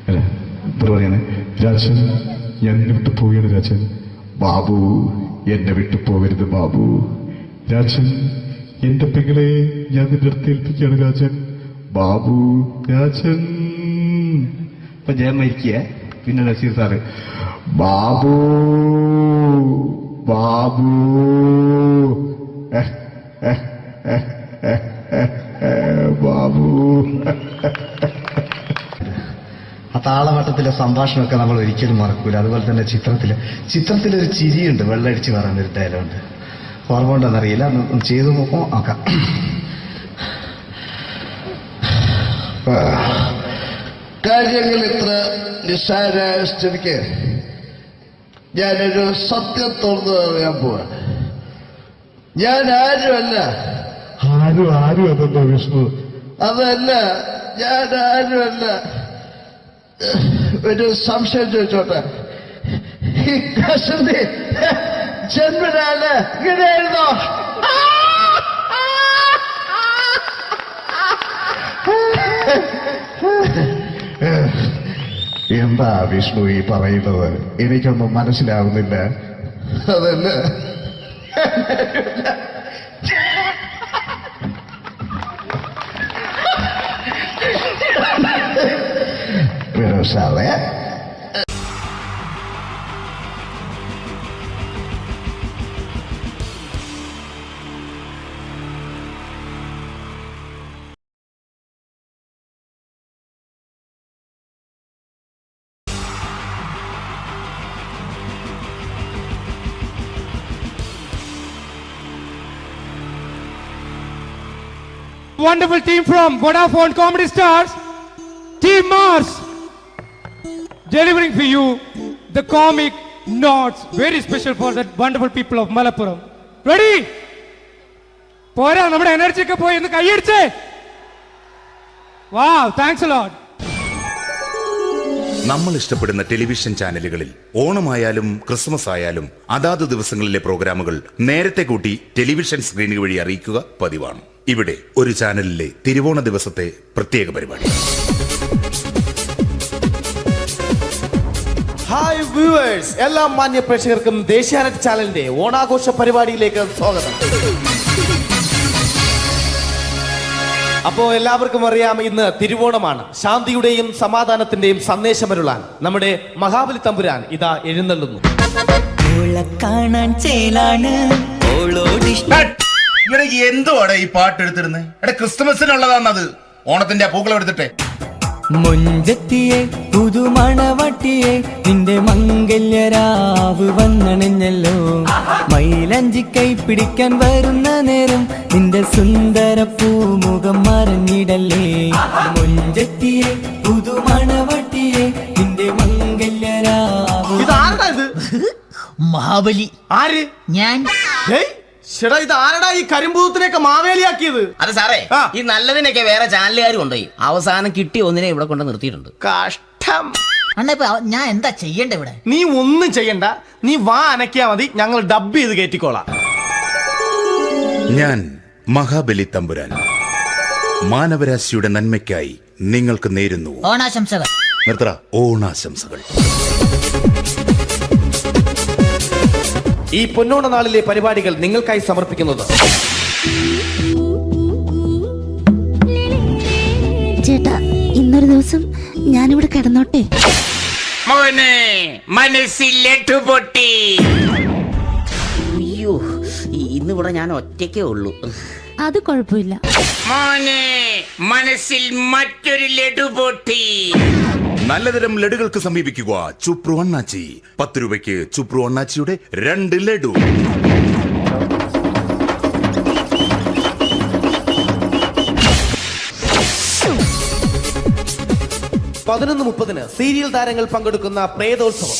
അല്ല പറയാണ്, രാജൻ ഞാൻ എന്നെ വിട്ടു പോവുകയാണ് രാജൻ. ബാബു എന്നെ വിട്ടു പോകരുത് ബാബു. രാജൻ എന്റെ പെങ്ങളെ ഞാൻ നിന്റെ അടുത്ത് ഏൽപ്പിക്കുകയാണ് രാജൻ. ബാബു രാജൻ. ഇപ്പൊ ജയൻ മരിക്കുക. പിന്നെ നസീർ സാറ് ബാബു ബാബു ബാബു. ആ താളവട്ടത്തിലെ സംഭാഷണമൊക്കെ നമ്മൾ ഒരിക്കലും മറക്കൂല. അതുപോലെ തന്നെ ചിത്രത്തിലൊരു ചിരിയുണ്ട്, വെള്ളടിച്ച് പറയുന്നൊരു ഡയലോഗുണ്ട്. ഓർമ്മ ഉണ്ടെന്നറിയില്ല, ചെയ്തു നോക്കാം. കാര്യങ്ങൾ ഇത്ര നിസ്സാരായ സ്ഥിതിക്ക് ഞാനൊരു സത്യം തുറന്നു പറയാൻ പോവാ. ഞാൻ ആരുമല്ല. ആരും വിഷ്ണു. അതല്ല, ഞാൻ ആരുമല്ല. ഒരു സംശയം ചോദിച്ചോട്ടെ, ഈ കഷണ്ടി ജന്മനാണ് ഇങ്ങനെയായിരുന്നോ? എന്താ വിഷ്ണു ഈ പറയുന്നത്? എനിക്കൊന്നും മനസ്സിലാവുന്നില്ല. അതല്ല, സാറേ Wonderful team from Vodafone Comedy Stars, Team Mars, delivering for you the comic notes, very special for the wonderful people of Malappuram. Ready? പോരാ, നമ്മുടെ എനർജി ഒക്കെ പോയി ഒന്ന് കൈയടിച്ചേ. Wow, thanks a lot. നമ്മൾ ഇഷ്ടപ്പെടുന്ന ടെലിവിഷൻ ചാനലുകളിൽ ഓണമായാലും ക്രിസ്മസ് ആയാലും അതാത് ദിവസങ്ങളിലെ പ്രോഗ്രാമുകൾ നേരത്തെ കൂട്ടി ടെലിവിഷൻ സ്ക്രീനുകൾ വഴി അറിയിക്കുക പതിവാണ്. ഇവിടെ ഒരു ചാനലിലെ തിരുവോണ ദിവസത്തെ പ്രത്യേക പരിപാടി. ഹായ് വ്യൂവേഴ്സ്, എല്ലാ മാന്യ പ്രേക്ഷകർക്കും ദേശീയാനെറ്റ് ചാനലിന്റെ ഓണാഘോഷ പരിപാടിയിലേക്ക് സ്വാഗതം. അപ്പോ എല്ലാവർക്കും അറിയാം, ഇന്ന് തിരുവോണമാണ്. ശാന്തിയുടെയും സമാധാനത്തിന്റെയും സന്ദേശമരുളാൻ നമ്മുടെ മഹാബലി തമ്പുരാൻ ഇതാ എഴുന്നള്ളുന്നു. എന്തുവാടെ ഈ പാട്ട് എടുത്തിരുന്നത്? എടാ, ക്രിസ്തുമസിനുള്ളതാണത്. ഓണത്തിന്റെ പൂക്കളം എടുത്തിട്ടെ. മൊഞ്ചത്തിയെ പുതുമണവട്ടിയെ നിന്റെ മംഗല്യരാവ് വന്നണഞ്ഞല്ലോ. മൈലഞ്ചി കൈ പിടിക്കാൻ വരുന്ന നേരം നിന്റെ സുന്ദര പൂമുഖം മറഞ്ഞിടല്ലേ. മൊഞ്ചത്തിയെ പുതുമണവട്ടിയെ നിന്റെ മംഗല്യരാവ്. മഹാബലി ആര്? ഞാൻ. ചേട്ടാ, ഇത് ആരടാ ഈ കരിമ്പൂത്തിനെയൊക്കെ മാവേലിയാക്കിയത്? അത് സാറേ, ഈ നല്ലതിനൊക്കെ വേറെ ചാനലുകാർ കൊണ്ടുപോയി അവസാനം കിട്ടി ഒന്നിനെ ഇവിടെ കൊണ്ട് നിർത്തിയിട്ടുണ്ട്. കഷ്ടം. ഞാൻ എന്താ ചെയ്യണ്ട ഇവിടെ? നീ ഒന്നും ചെയ്യണ്ട, നീ വാ അനക്കിയാ മതി, ഞങ്ങൾ ഡബ് ചെയ്ത് കയറ്റിക്കോളാം. ഞാൻ മഹാബലി തമ്പുരാൻ മാനവരാശിയുടെ നന്മയ്ക്കായി നിങ്ങൾക്ക് നേരുന്നു ഓണാശംസകൾ. നിർത്തറ, ഓണാശംസകൾ. ഈ പൊന്നോണ നാളിലെ പരിപാടികൾ നിങ്ങൾക്കായി സമർപ്പിക്കുന്നത് ചേട്ടാ, ഇന്നൊരു ദിവസം ഞാനിവിടെ കിടന്നോട്ടെ. അയ്യോ, ഇന്നിവിടെ ഞാൻ ഒറ്റയ്ക്കേ ഉള്ളൂ. അത് കുഴപ്പമില്ല. മനസ്സിൽ മറ്റൊരു ലഡു പൊട്ടി. നല്ലതരം ലഡുകൾക്ക് സമീപിക്കുക ചുപ്രു അണ്ണാച്ചി. 10 രൂപയ്ക്ക് ചുപ്രു അണ്ണാച്ചിയുടെ 2 ലഡു. (11:30) സീരിയൽ താരങ്ങൾ പങ്കെടുക്കുന്ന പ്രേതോത്സവം.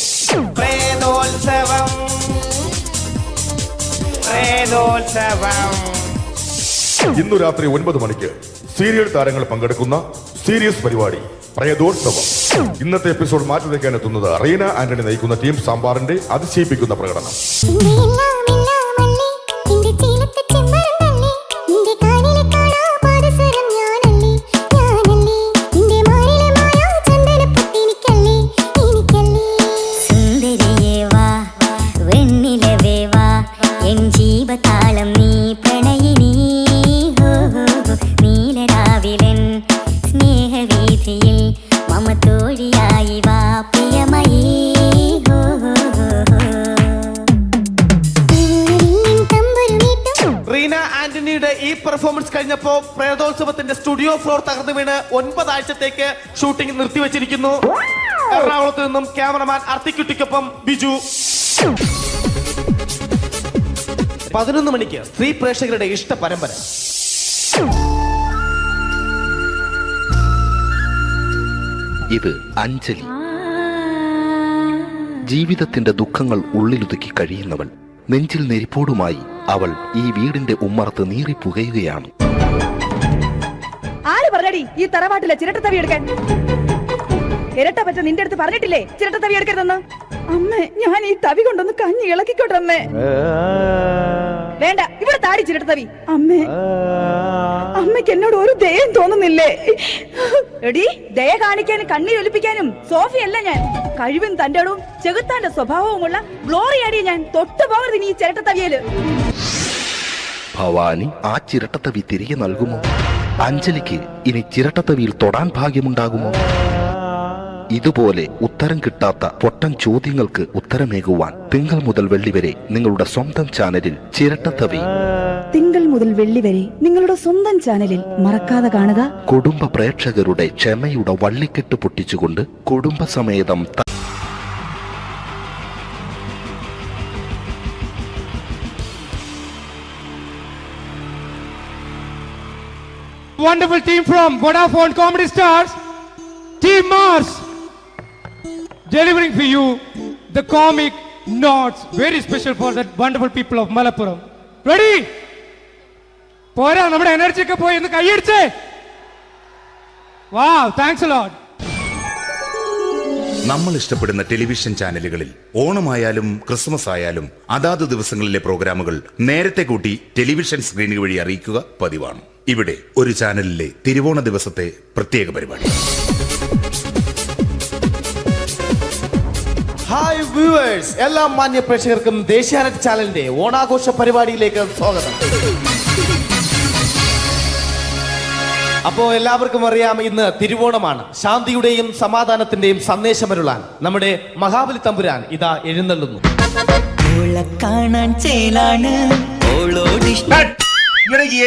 ഇന്നു രാത്രി 9 മണിക്ക് സീരിയൽ താരങ്ങൾ പങ്കെടുക്കുന്ന സീരിയസ് പരിപാടി പ്രേതോത്സവം. ഇന്നത്തെ എപ്പിസോഡ് മാറ്റി വയ്ക്കാൻ എത്തുന്നത് റീന ആന്റണി നയിക്കുന്ന ടീം സാമ്പാറിന്റെ അതിശയിപ്പിക്കുന്ന പ്രകടനം. ഈ പെർഫോമൻസ് കഴിഞ്ഞപ്പോ പ്രേതോത്സവത്തിന്റെ സ്റ്റുഡിയോ ഫ്ലോർ തകർന്നു വീണ് 9 ആഴ്ചത്തേക്ക് ഷൂട്ടിംഗ് നിർത്തിവെച്ചിരിക്കുന്നു. എറണാകുളത്ത് നിന്നും ക്യാമറമാൻ അർത്തിക്കുട്ടിക്കൊപ്പം ബിജു. 11 മണിക്ക് സ്ത്രീ പ്രേക്ഷകരുടെ ഇഷ്ട പരമ്പര ഇത് അഞ്ജലി. ജീവിതത്തിന്റെ ദുഃഖങ്ങൾ ഉള്ളിലൊതുക്കി കഴിയുന്നവൾ. നെഞ്ചിൽ നെരിപ്പോടുമായി അവൾ ഈ വീടിന്റെ ഉമ്മറത്ത് നീറിപ്പുകയുകയാണ്. ആര് പറഞ്ഞടി ഈ തറവാട്ടിലെ ചിരട്ടത്തവി എടുക്കാൻ? ഇരട്ട പറ്റ നിന്റെ അടുത്ത് പറഞ്ഞിട്ടില്ലേ ചിരട്ടത്തവി എടുക്കരുതെന്ന്? അമ്മേ, ഞാൻ ഈ തവി കൊണ്ടൊന്ന് കഞ്ഞി ഇളക്കിക്കോട്ടെ അമ്മേ. വേണ്ട, ഇവിടെ താടി ചിരട്ടത്തവി. അമ്മേ, അമ്മയ്ക്ക് എന്നോട് ഒരു ദയം തോന്നുന്നില്ലേ? എടി, ദയ കാണിക്കാനും കണ്ണീരൊലിപ്പിക്കാനും സോഫിയല്ല ഞാൻ. കഴിവും തന്റെ ഇടവും ചെകുത്താന്റെ സ്വഭാവവുമുള്ള ഗ്ലോറി ആടിയ ഞാൻ. തൊട്ടുപോകരുത് നീ ഈ ചിരട്ടത്തവിയല്. ഭവാനി ആ ചിരട്ടത്തവി തിരികെ നൽകുമോ? അഞ്ജലിക്ക് ഇനി ചിരട്ടത്തവിയിൽ തൊടാൻ ഭാഗ്യമുണ്ടാകുമോ? ഇതുപോലെ ഉത്തരം കിട്ടാത്ത പൊട്ടൻ ചോദ്യങ്ങൾക്ക് ഉത്തരമേകുവാൻ തിങ്കൾ മുതൽ വെള്ളി വരെ നിങ്ങളുടെ സ്വന്തം ചാനലിൽ ചിരട്ടത്തവി. തിങ്കൾ മുതൽ വെള്ളി വരെ നിങ്ങളുടെ സ്വന്തം ചാനലിൽ മറക്കാതെ കാണുക. കുടുംബ പ്രേക്ഷകരുടെ ക്ഷമയുടെ വള്ളിക്കെട്ട് പൊട്ടിച്ചുകൊണ്ട് കുടുംബസമേതം Wonderful team from Vodafone Comedy Stars, Team Mars, delivering for you the comic notes, very special for that wonderful people of Malappuram. Ready? പോരാ, നമ്മുടെ എനർജി ഒക്കെ പോയി ഒന്ന് കൈയടിച്ചേ. Wow, thanks a lot. നമ്മൾ ഇഷ്ടപ്പെടുന്ന ടെലിവിഷൻ ചാനലുകളിൽ ഓണമായാലും ക്രിസ്മസ് ആയാലും അതാത് ദിവസങ്ങളിലെ പ്രോഗ്രാമുകൾ നേരത്തെ കൂട്ടി ടെലിവിഷൻ സ്ക്രീനുകൾ വഴി അറിയിക്കുക പതിവാണ്. ഇവിടെ ഒരു ചാനലിലെ തിരുവോണ ദിവസത്തെ പ്രത്യേക പരിപാടി. ഹായ് വ്യൂവേഴ്സ്, എല്ലാ മാന്യ പ്രേക്ഷകർക്കും ദേശീയാനെറ്റ് ചാനലിന്റെ ഓണാഘോഷ പരിപാടിയിലേക്ക് സ്വാഗതം. അപ്പോ എല്ലാവർക്കും അറിയാം, ഇന്ന് തിരുവോണമാണ്. ശാന്തിയുടെയും സമാധാനത്തിന്റെയും സന്ദേശമരുളാൻ നമ്മുടെ മഹാബലി തമ്പുരാൻ ഇതാ എഴുന്നള്ളുന്നു.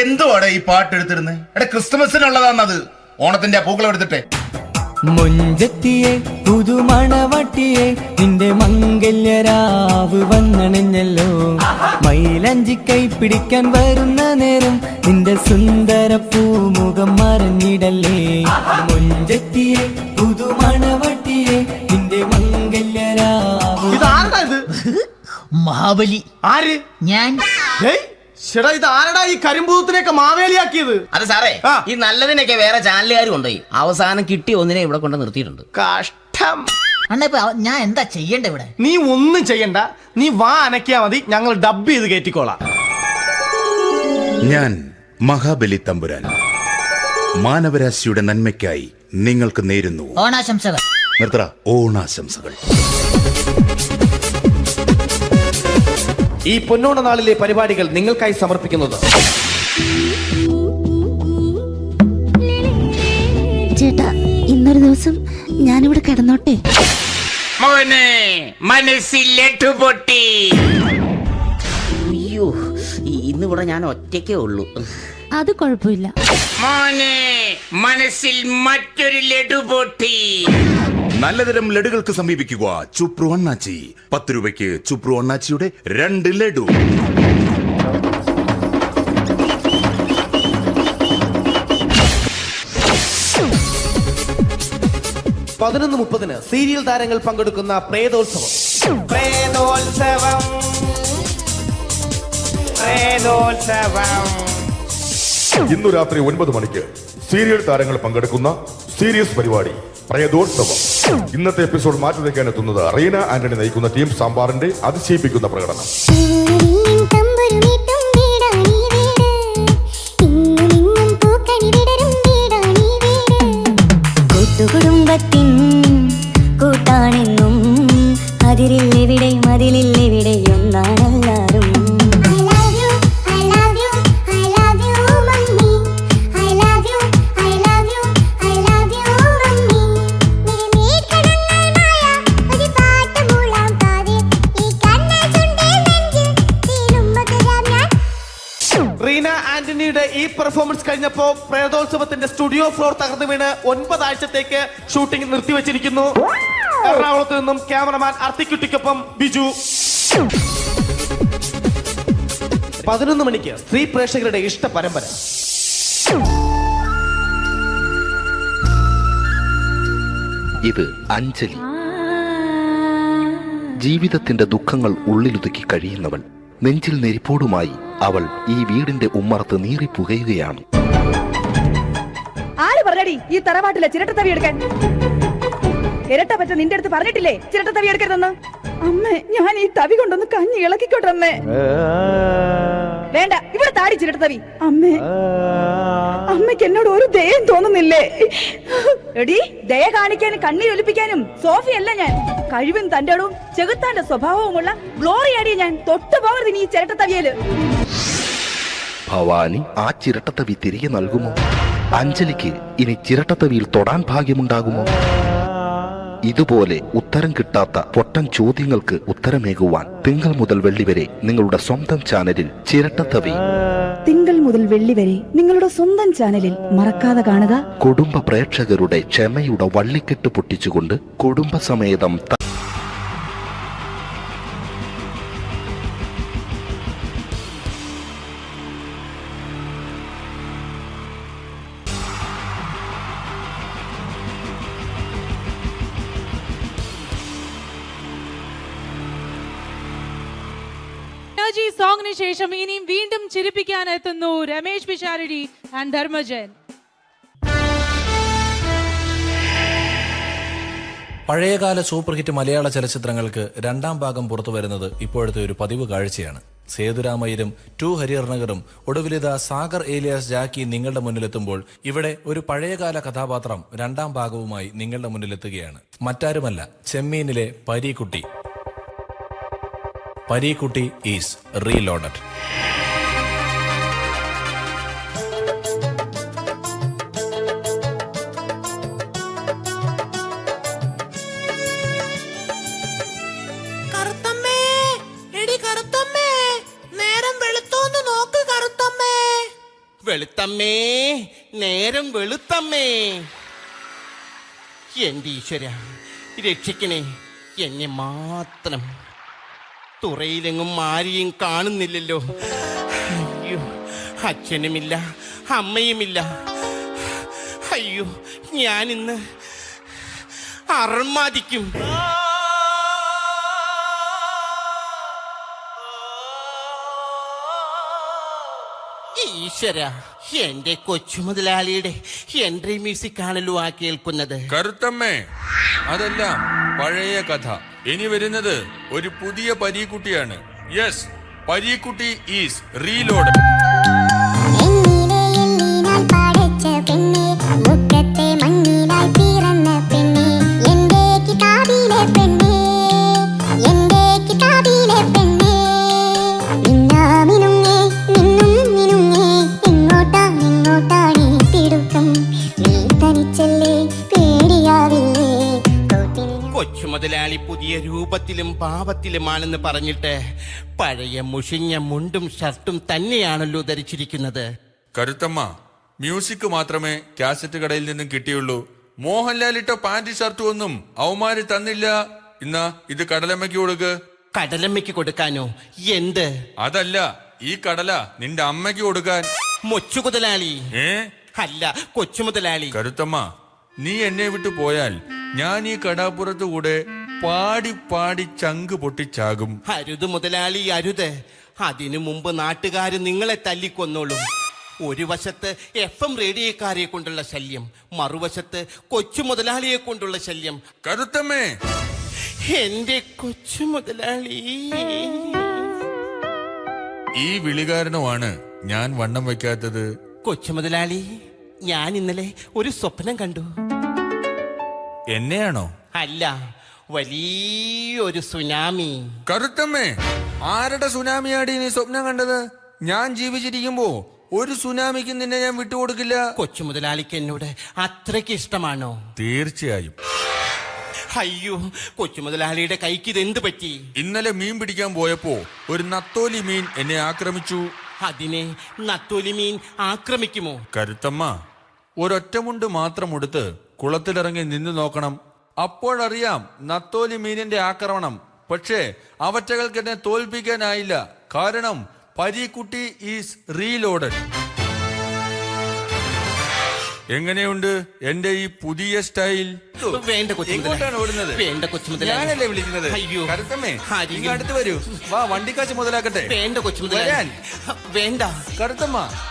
എന്തുവാടെ ഈ പാട്ട് എടുത്തിരുന്നത്? ക്രിസ്മസിനുള്ളതാണത്. ഓണത്തിന്റെ പൂക്കളം എടുത്തിട്ടെ. മൊഞ്ചത്തിയെ പുതുമണവട്ടിയെ നിന്റെ മംഗല്യരാവ് വന്നണഞ്ഞല്ലോ. മൈലഞ്ചി കൈ പിടിക്കാൻ വരുന്ന നേരം നിന്റെ സുന്ദര പൂമുഖം മറഞ്ഞിടല്ലേ. മൊഞ്ചത്തിയെ പുതുമണവട്ടിയെ നിന്റെ മംഗല്യരാവ്. മഹാബലി ആര്? ഞാൻ. ചേട്ടാ, ഇത് ആരടാ ഈ കരിമ്പൂത്തിനെയൊക്കെ മാവേലിയാക്കിയത്? അത് സാറേ, ഈ നല്ലതിനൊക്കെ വേറെ ചാനലുകാർ കൊണ്ടുപോയി അവസാനം കിട്ടി ഒന്നിനെ ഇവിടെ കൊണ്ട് നിർത്തിയിട്ടുണ്ട്. കഷ്ടം. ഞാൻ എന്താ ചെയ്യണ്ട ഇവിടെ? നീ ഒന്നും ചെയ്യണ്ട, നീ വാ അനക്കിയാ മതി, ഞങ്ങൾ ഡബ് ചെയ്ത് കയറ്റിക്കോളാം. ഞാൻ മഹാബലി തമ്പുരാൻ മാനവരാശിയുടെ നന്മയ്ക്കായി നിങ്ങൾക്ക് നേരുന്നു ഓണാശംസകൾ. നിർത്തറ. ഓണാശംസകൾ. ഈ പൊന്നോണ നാളിലെ പരിപാടികൾ നിങ്ങൾക്കായി സമർപ്പിക്കുന്നത് ചേട്ടാ, ഇന്നൊരു ദിവസം ഞാനിവിടെ കിടന്നോട്ടെ. അയ്യോ, ഇന്നിവിടെ ഞാൻ ഒറ്റയ്ക്കേ ഉള്ളൂ. അത് കുഴപ്പമില്ല. മനസ്സിൽ മറ്റൊരു ലഡു പൊട്ടി. നല്ലതരം ലഡുകൾക്ക് സമീപിക്കുക ചുപ്രു അണ്ണാച്ചി. 10 രൂപയ്ക്ക് ചുപ്രു അണ്ണാച്ചിയുടെ 2 ലഡു. പതിനൊന്ന് സീരിയൽ താരങ്ങൾ പങ്കെടുക്കുന്ന പ്രേതോത്സവം. ഇന്നു രാത്രി 9 മണിക്ക് സീരിയൽ താരങ്ങൾ പങ്കെടുക്കുന്ന സീരിയസ് പരിപാടി പ്രേതോത്സവം. ഇന്നത്തെ എപ്പിസോഡ് മാറ്റി വയ്ക്കാൻ എത്തുന്നത് റീന ആന്റണി നയിക്കുന്ന ടീം സാമ്പാറിന്റെ അതിശയിപ്പിക്കുന്ന പ്രകടനം. കുടുംബത്തിൻ കൂട്ടാണെന്നും അതിരില്ലെവിടെ മതിലില്ലെവിടെ ഒന്നാണെല്ലാരും. ഈ പെർഫോമൻസ് കഴിഞ്ഞപ്പോ പ്രേതോത്സവത്തിന്റെ സ്റ്റുഡിയോ ഫ്ലോർ തകർന്നു വീണ് 9 ആഴ്ചത്തേക്ക് ഷൂട്ടിംഗ് നിർത്തിവെച്ചിരിക്കുന്നു. എറണാകുളത്ത് നിന്നും ക്യാമറമാൻ അർത്തിക്കുട്ടിക്കൊപ്പം ബിജു. 11 മണിക്ക് സ്ത്രീ പ്രേക്ഷകരുടെ ഇഷ്ട പരമ്പര. ഇത് അഞ്ജലി. ജീവിതത്തിന്റെ ദുഃഖങ്ങൾ ഉള്ളിലൊതുക്കി കഴിയുന്നവൾ. നെഞ്ചിൽ നെരിപ്പോടുമായി അവൾ ഈ വീടിന്റെ ഉമ്മറത്ത് നീറിപ്പുകയുകയാണ്. ആര് പറഞ്ഞടി ഈ തറവാട്ടിലെ ചിരട്ടത്തവി എടുക്കാൻ? ഇരട്ട പറ്റ നിന്റെ അടുത്ത് പറഞ്ഞിട്ടില്ലേ ചിരട്ടത്തവി എടുക്കരുതെന്ന്? അമ്മേ, ഞാൻ ഈ തവി കൊണ്ടൊന്ന് കഞ്ഞി ഇളക്കിക്കോട്ടെ അമ്മേ. വേണ്ട, ഇവിടെ താടി ചിരട്ടത്തവി. അമ്മേ, അമ്മയ്ക്ക് എന്നോട് ഒരു ദയം തോന്നുന്നില്ലേ? എടി, ദയ കാണിക്കാനും കണ്ണീരൊലിപ്പിക്കാനും സോഫിയല്ല ഞാൻ. കഴിവും തന്റെ ഇടവും ചെകുത്താന്റെ സ്വഭാവവുമുള്ള ഗ്ലോറിയാടി ഞാൻ. തൊട്ടുപോകരുത് നീ ഈ ചിരട്ടത്തവിയല്. ഭവാനി ആ ചിരട്ടത്തവി തിരികെ നൽകുമോ? അഞ്ജലിക്ക് ഇനി ചിരട്ടത്തവിയിൽ തൊടാൻ ഭാഗ്യമുണ്ടാകുമോ? ഇതുപോലെ ഉത്തരം കിട്ടാത്ത പൊട്ടൻ ചോദ്യങ്ങൾക്ക് ഉത്തരമേകുവാൻ തിങ്കൾ മുതൽ വെള്ളി വരെ നിങ്ങളുടെ സ്വന്തം ചാനലിൽ ചിരട്ടത്തവി. തിങ്കൾ മുതൽ വെള്ളി വരെ നിങ്ങളുടെ സ്വന്തം ചാനലിൽ മറക്കാതെ കാണുക. കുടുംബ പ്രേക്ഷകരുടെ ക്ഷമയുടെ വള്ളിക്കെട്ട് പൊട്ടിച്ചുകൊണ്ട് കുടുംബസമേതം സോങ്ങിന് ശേഷം ഇനിയും വീണ്ടും ചിരിപ്പിക്കാൻ എത്തുന്നു രമേശ് പിഷാരടി ആൻഡ് ധർമ്മജൻ. പഴയകാല സൂപ്പർ ഹിറ്റ് മലയാള ചലച്ചിത്രങ്ങൾക്ക് രണ്ടാം ഭാഗം പുറത്തു വരുന്നത് ഇപ്പോഴത്തെ ഒരു പതിവ് കാഴ്ചയാണ്. സേതുരാമയ്യരും 2 ഹരിഹർനഗറും ഒടുവിലിത സാഗർ ഏലിയാസ് ജാക്കി നിങ്ങളുടെ മുന്നിലെത്തുമ്പോൾ ഇവിടെ ഒരു പഴയകാല കഥാപാത്രം രണ്ടാം ഭാഗവുമായി നിങ്ങളുടെ മുന്നിലെത്തുകയാണ്. മറ്റാരുമല്ല, ചെമ്മീനിലെ പരീക്കുട്ടി. Pareekutty is reloaded. കറുത്തമ്മേ, എടി കറുത്തമ്മേ, നേരം വെളുത്തോന്ന് നോക്ക് കറുത്തമ്മേ. വെളുത്തമ്മേ, നേരം വെളുത്തമ്മേ. എന്റെ ഈശ്വര, രക്ഷിക്കണേ എന്നെ മാത്രം. തുറയിലെങ്ങും ആരെയും കാണുന്നില്ലല്ലോ. അയ്യോ, അച്ഛനുമില്ല അമ്മയുമില്ല. അയ്യോ, ഞാനിന്ന് അർമാദിക്കും. ഈശ്വര, എന്റെ കൊച്ചു മുതലാളിയുടെ എൻട്രി മ്യൂസിക് ആണല്ലോ ആ കേൾക്കുന്നത്. കറുത്തമ്മേ, അതെല്ലാം പഴയ കഥ. ഇനി വരുന്നത് ഒരു പുതിയ പരീക്കുട്ടിയാണ്. Yes, Pareekutty is reload. മുതലാളി പുതിയ രൂപത്തിലും ഭാവത്തിലുമാണെന്ന് പറഞ്ഞിട്ട് പഴയ മുഷിഞ്ഞ മുണ്ടും ഷർട്ടും തന്നെയാണല്ലോ ധരിച്ചിരിക്കുന്നത്. കരുത്തമ്മ, മ്യൂസിക് മാത്രമേ കാസറ്റ് കടയിൽ നിന്നും കിട്ടിയുള്ളൂ. മോഹൻലാൽ ഇട്ട പാന്റ് ഷർട്ടും ഒന്നും അവന്മാര് തന്നില്ല. ഇന്നാ ഇത് കടലമ്മയ്ക്ക് കൊടുക്ക്. കടലമ്മയ്ക്ക് കൊടുക്കാനോ? എന്ത്? അതല്ല, ഈ കടല നിന്റെ അമ്മയ്ക്ക് കൊടുക്കാൻ. മൊച്ചു മുതലാളി. അല്ല, കൊച്ചു മുതലാളി. കരുത്തമ്മ, നീ എന്നെ വിട്ടു പോയാൽ ഞാൻ ഈ കടാപ്പുറത്ത് കൂടെ പാടി പാടി ചങ്ക് പൊട്ടിച്ചാകും. അരുത് മുതലാളി, അരുത്. അതിനു മുമ്പ് നാട്ടുകാര് നിങ്ങളെ തല്ലിക്കൊന്നോളും. ഒരു വശത്ത് FM റേഡിയോക്കാരെ കൊണ്ടുള്ള ശല്യം, മറുവശത്ത് കൊച്ചു മുതലാളിയെ കൊണ്ടുള്ള ശല്യം. കരുത്തമ്മേ, എന്റെ കൊച്ചു മുതലാളി. ഈ വിളികാരണമാണ് ഞാൻ വണ്ണം വെക്കാത്തത്. കൊച്ചു മുതലാളി, ഞാൻ ഇന്നലെ ഒരു സ്വപ്നം കണ്ടു. എന്നെയാണോ? അല്ല, വലിയൊരു സുനാമി. കറുത്തമ്മേ, ആരുടെ സുനാമിയാടി നീ സ്വപ്നം കണ്ടത്? ഞാൻ ജീവിച്ചിരിക്കുമ്പോ ഒരു സുനാമിക്ക് നിന്നെ ഞാൻ വിട്ടുകൊടുക്കില്ല. കൊച്ചു മുതലാളിക്ക് എന്നോട് അത്രയ്ക്ക് ഇഷ്ടമാണോ? തീർച്ചയായും. അയ്യോ, കൊച്ചു മുതലാളിയുടെ കൈക്ക് ഇതെന്ത് പറ്റി? ഇന്നലെ മീൻ പിടിക്കാൻ പോയപ്പോ ഒരു നത്തോലി മീൻ എന്നെ ആക്രമിച്ചു. അതിനെ നത്തോലി മീൻ ആക്രമിക്കുമോ? കരുത്തമ്മ, ഒരൊറ്റമുണ്ട് മാത്രം ഉടുത്ത് കുളത്തിലിറങ്ങി നിന്ന് നോക്കണം. അപ്പോഴറിയാം നത്തോലി മീനിന്റെ ആക്രമണം. പക്ഷേ അവറ്റകൾക്ക് എന്നെ തോൽപ്പിക്കാനായില്ല. കാരണം പരീക്കുട്ടി ഈസ് റീലോഡഡ്. എങ്ങനെയുണ്ട് എന്റെ ഈ പുതിയ സ്റ്റൈൽ? വേണ്ട കൊച്ചു എങ്ങോട്ടാണ് ഓടുന്നത്? വേണ്ട കൊച്ചു മുതലാളി. ഞാനല്ലേ വിളിക്കുന്നത്? അയ്യോ. കറുത്തമ്മേ, ഇങ്ങ് അടുത്ത് വരൂ. വാ, വണ്ടിക്കാശ് മുതലാക്കട്ടെ. വേണ്ട കൊച്ചു മുതലാളി. വരാൻ. വേണ്ട കറുത്തമ്മ